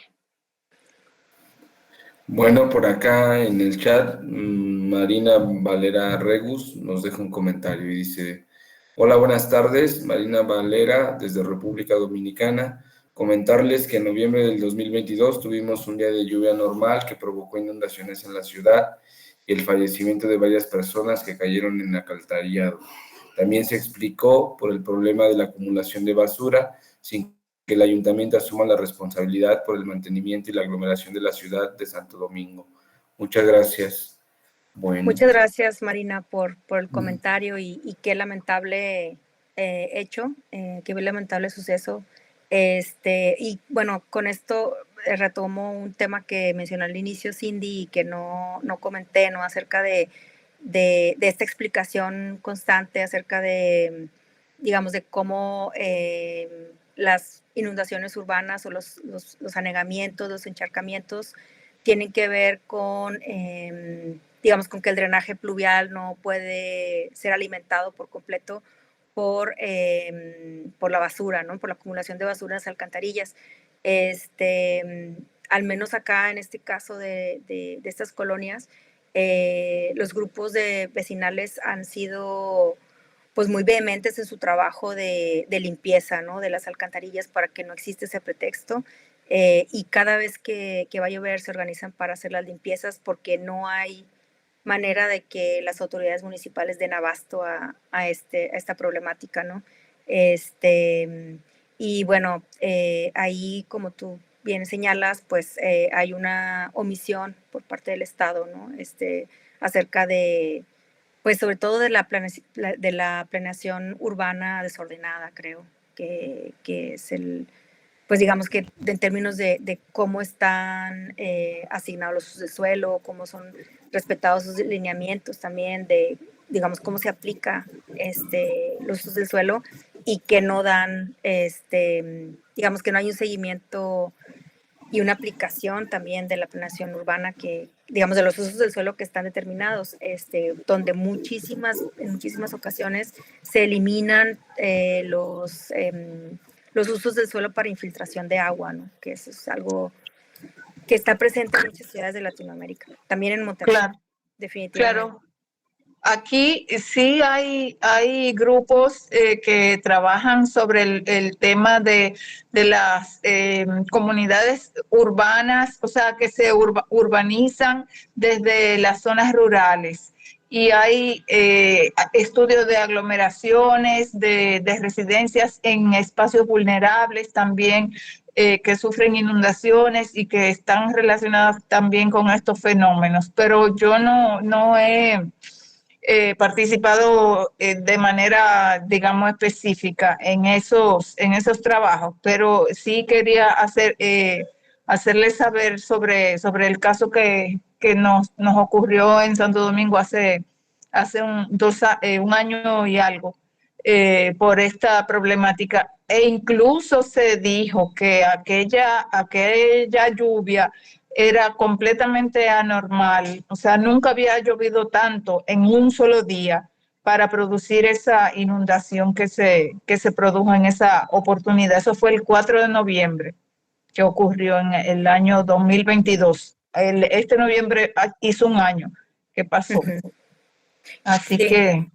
Bueno, por acá en el chat, Marina Valera Regus nos deja un comentario y dice: hola, buenas tardes, Marina Valera, desde República Dominicana. Comentarles que en noviembre del 2022 tuvimos un día de lluvia normal que provocó inundaciones en la ciudad y el fallecimiento de varias personas que cayeron en el alcantarillado. También se explicó por el problema de la acumulación de basura, sin que el ayuntamiento asuma la responsabilidad por el mantenimiento y la aglomeración de la ciudad de Santo Domingo. Muchas gracias. Bueno. Muchas gracias, Marina, por el comentario, y qué lamentable hecho, qué lamentable suceso. Y bueno, con esto retomo un tema que mencionó al inicio Cindy y que no comenté, ¿no? Acerca de esta explicación constante acerca de, digamos, de cómo las inundaciones urbanas o los anegamientos, los encharcamientos tienen que ver con, digamos, con que el drenaje pluvial no puede ser alimentado por completo por la basura, ¿no? Por la acumulación de basura en las alcantarillas. Al menos acá, en este caso de estas colonias, los grupos vecinales han sido, pues, muy vehementes en su trabajo de limpieza, ¿no? De las alcantarillas, para que no exista ese pretexto. Y cada vez que va a llover se organizan para hacer las limpiezas, porque no hay manera de que las autoridades municipales den abasto a esta problemática, ¿no? Y bueno, ahí, como tú bien señalas, pues hay una omisión por parte del Estado, ¿no? Acerca de, pues sobre todo de la planeación urbana desordenada, creo, que es pues digamos que en términos de cómo están asignados los usos del suelo, cómo son respetados sus lineamientos también, de digamos cómo se aplica los usos del suelo y que no dan, digamos que no hay un seguimiento y una aplicación también de la planeación urbana que, digamos, de los usos del suelo que están determinados, donde en muchísimas ocasiones se eliminan los usos del suelo para infiltración de agua, ¿no? Que eso es algo que está presente en muchas ciudades de Latinoamérica, también en Monterrey, Claro, definitivamente. claro. Aquí sí hay grupos que trabajan sobre el tema de las comunidades urbanas, o sea, que se urbanizan desde las zonas rurales. Y hay estudios de aglomeraciones, de residencias en espacios vulnerables también, que sufren inundaciones y que están relacionadas también con estos fenómenos. Pero yo no he participado de manera, digamos, específica en esos trabajos, pero sí quería hacerles saber sobre el caso que nos ocurrió en Santo Domingo hace un año y algo por esta problemática. E incluso se dijo que aquella lluvia era completamente anormal, o sea, nunca había llovido tanto en un solo día para producir esa inundación que se produjo en esa oportunidad. Eso fue el 4 de noviembre que ocurrió en el año 2022. Este noviembre hizo un año que pasó. Así Sí. que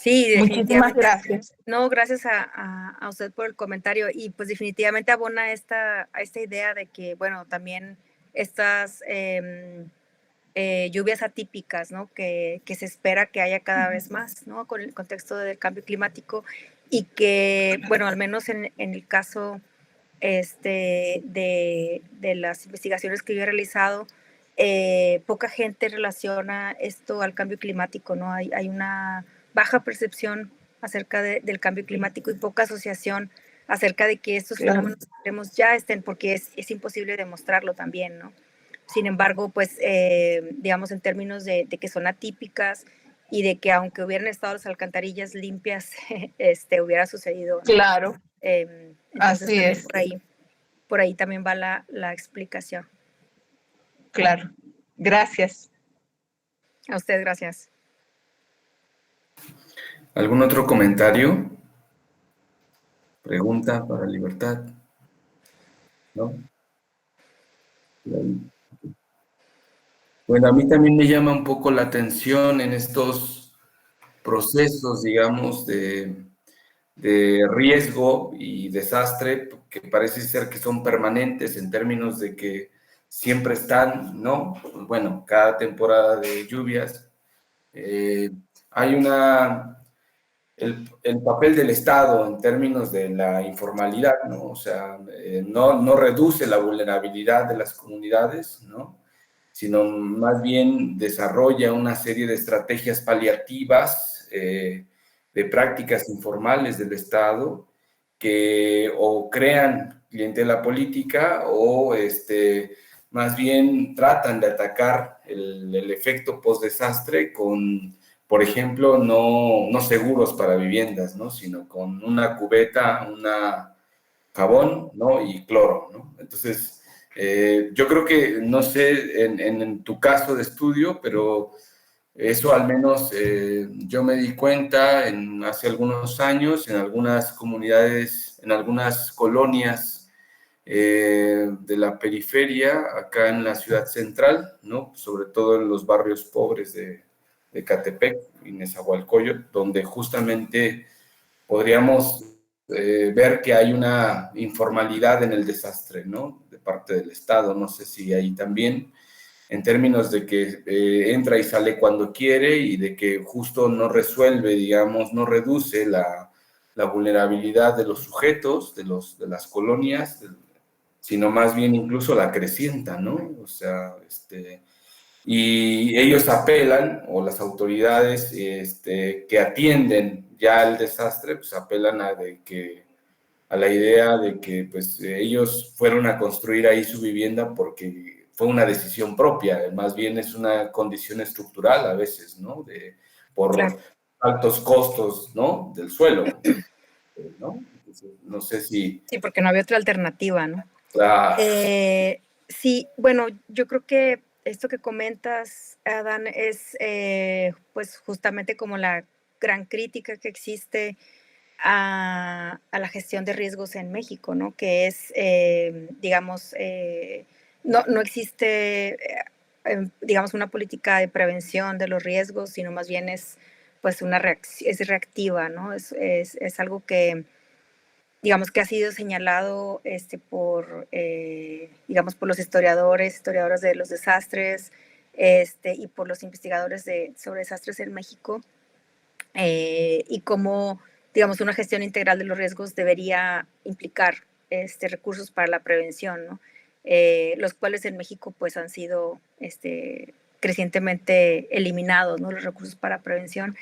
Sí, muchísimas definitivamente. gracias. No, gracias a usted por el comentario y pues definitivamente abona a esta idea de que, bueno, también estas lluvias atípicas, ¿no? Que se espera que haya cada vez más, ¿no? Con el contexto del cambio climático y que, bueno, al menos en el caso de las investigaciones que yo he realizado, poca gente relaciona esto al cambio climático, ¿no? Hay una baja percepción acerca del cambio climático y poca asociación acerca de que estos fenómenos extremos ya estén, porque es imposible demostrarlo también, ¿no? Sin embargo, pues, digamos, en términos de que son atípicas y de que aunque hubieran estado las alcantarillas limpias, hubiera sucedido, ¿no? Claro, Entonces, así es. Por ahí también va la explicación. Claro. Gracias. A usted, gracias. ¿Algún otro comentario? ¿Pregunta para Libertad? ¿No? Bueno, a mí también me llama un poco la atención en estos procesos, digamos, de riesgo y desastre, que parece ser que son permanentes en términos de que siempre están, ¿no? Bueno, cada temporada de lluvias. Hay el papel del Estado en términos de la informalidad, ¿no? O sea, no reduce la vulnerabilidad de las comunidades, ¿no? Sino más bien desarrolla una serie de estrategias paliativas, de prácticas informales del Estado que o crean clientela política o más bien tratan de atacar el efecto post-desastre con, por ejemplo, no seguros para viviendas, ¿no? Sino con una cubeta, una jabón, ¿no? Y cloro, ¿no? Entonces, yo creo que, no sé, en tu caso de estudio, pero eso al menos yo me di cuenta hace algunos años en algunas comunidades, en algunas colonias de la periferia, acá en la ciudad central, ¿no? Sobre todo en los barrios pobres de Catepec y Nezahualcóyotl, donde justamente podríamos ver que hay una informalidad en el desastre, ¿no? De parte del Estado, no sé si ahí también. en términos de que entra y sale cuando quiere y de que justo no resuelve, digamos, no reduce la vulnerabilidad de los sujetos, de las colonias, sino más bien incluso la acrecienta, ¿no? O sea, y ellos apelan, o las autoridades que atienden ya el desastre, pues apelan a la idea de que pues ellos fueron a construir ahí su vivienda porque fue una decisión propia, más bien es una condición estructural a veces, ¿no? Por Claro. altos costos, ¿no? Del suelo, ¿no? Entonces, no sé si... Sí, porque no había otra alternativa, ¿no? Claro. Sí, bueno, yo creo que esto que comentas, Adán, es pues justamente como la gran crítica que existe a la gestión de riesgos en México, ¿no? Que es, digamos, no existe, digamos, una política de prevención de los riesgos, sino más bien es, pues, es reactiva, ¿no? Es algo que, digamos, que ha sido señalado digamos, por los historiadoras de los desastres, y por los investigadores sobre desastres en México, y cómo, digamos, una gestión integral de los riesgos debería implicar recursos para la prevención, ¿no? Los cuales en México pues han sido crecientemente eliminados, ¿no? Los recursos para prevención.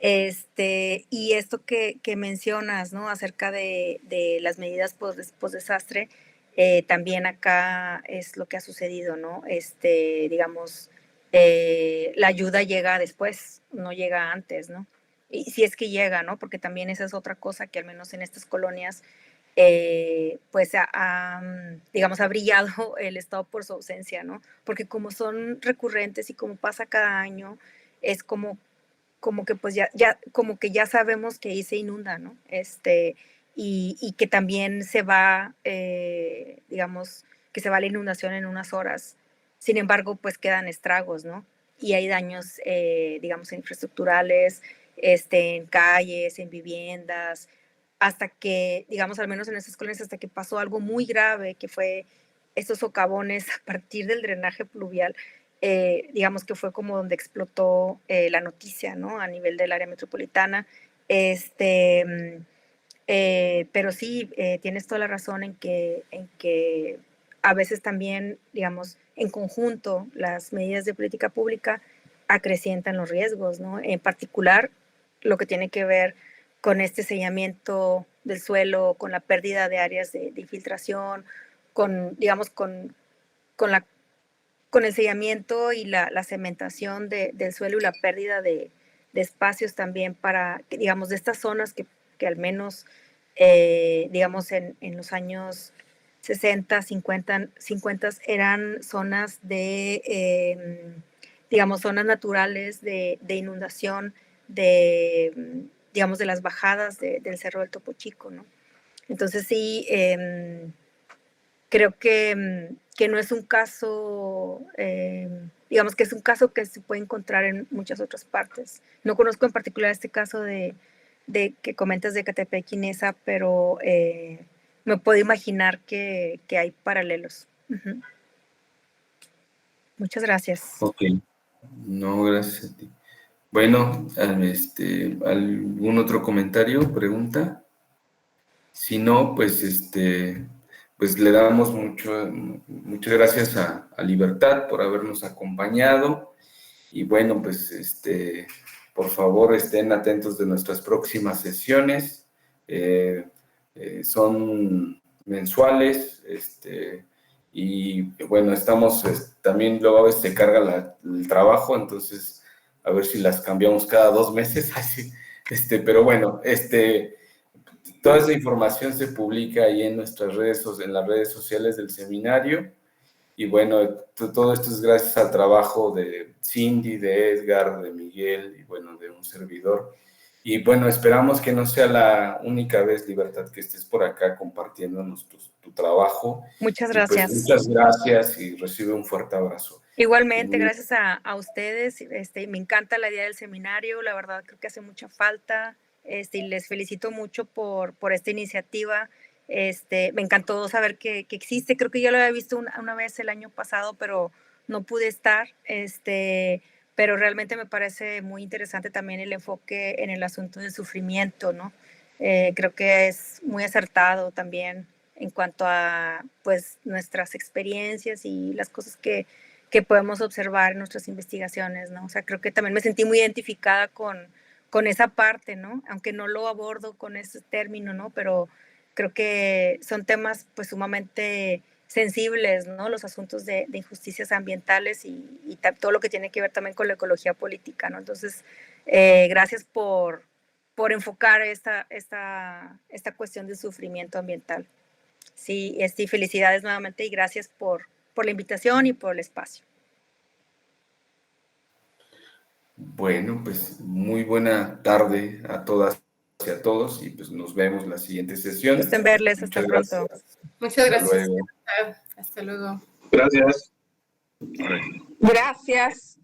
Y esto que mencionas, ¿no? Acerca de las medidas post-desastre, también acá es lo que ha sucedido, ¿no? Digamos, la ayuda llega después, no llega antes, ¿no? Y si es que llega, ¿no? Porque también esa es otra cosa que al menos en estas colonias, pues digamos, ha brillado el Estado por su ausencia, ¿no? Porque como son recurrentes y como pasa cada año, es como que pues como que ya sabemos que ahí se inunda, ¿no? Y que también se va, digamos, que se va la inundación en unas horas. Sin embargo, pues quedan estragos, ¿no? Y hay daños, digamos, infraestructurales, en calles, en viviendas, hasta que, digamos, al menos en esas colonias, hasta que pasó algo muy grave, que fue estos socavones a partir del drenaje pluvial, digamos que fue como donde explotó la noticia, ¿no? A nivel del área metropolitana. Pero sí, tienes toda la razón en que a veces también, digamos, en conjunto, las medidas de política pública acrecientan los riesgos, ¿no? En particular, lo que tiene que ver con este sellamiento del suelo, con la pérdida de áreas de infiltración, digamos, con la con el sellamiento y la cementación del suelo y la pérdida de espacios también para, digamos, de estas zonas que al menos, digamos, en los años 60, 50 eran zonas digamos, zonas naturales de inundación, digamos, de las bajadas del Cerro del Topo Chico, ¿no? Entonces sí, creo que no es un caso, digamos que es un caso que se puede encontrar en muchas otras partes. No conozco en particular este caso de que comentas de Catepec y Nesa, pero me puedo imaginar que hay paralelos. Ujú. Muchas gracias. Ok, no, gracias a ti. Bueno, ¿algún otro comentario, pregunta? Si no, pues pues le damos muchas gracias a Libertad por habernos acompañado. Y bueno, pues por favor estén atentos de nuestras próximas sesiones. Son mensuales, y bueno, estamos también luego a veces se carga el trabajo, entonces a ver si las cambiamos cada 2 meses, así, pero bueno, toda esa información se publica ahí en nuestras en las redes sociales del seminario. Y bueno, todo esto es gracias al trabajo de Cindy, de Edgar, de Miguel y bueno, de un servidor. Y bueno, esperamos que no sea la única vez, Libertad, que estés por acá compartiéndonos tu trabajo. Muchas Y pues gracias. muchas gracias y recibe un fuerte abrazo. Igualmente, gracias a ustedes. Me encanta la idea del seminario, la verdad creo que hace mucha falta, y les felicito mucho por esta iniciativa. Me encantó saber que existe, creo que ya lo había visto una vez el año pasado, pero no pude estar, pero realmente me parece muy interesante también el enfoque en el asunto del sufrimiento, ¿no? Creo que es muy acertado también en cuanto a, pues, nuestras experiencias y las cosas que podemos observar en nuestras investigaciones, ¿no? O sea, creo que también me sentí muy identificada con esa parte, ¿no? Aunque no lo abordo con ese término, ¿no? Pero creo que son temas, pues, sumamente sensibles, ¿no? Los asuntos de injusticias ambientales y todo lo que tiene que ver también con la ecología política, ¿no? Entonces, gracias por enfocar esta cuestión del sufrimiento ambiental. Sí, felicidades nuevamente y gracias por la invitación y por el espacio. Bueno, pues muy buena tarde a todas y a todos y pues nos vemos la siguiente sesión. Gusto en verles, hasta pronto. Muchas gracias. Hasta luego. Hasta luego. Gracias. Gracias.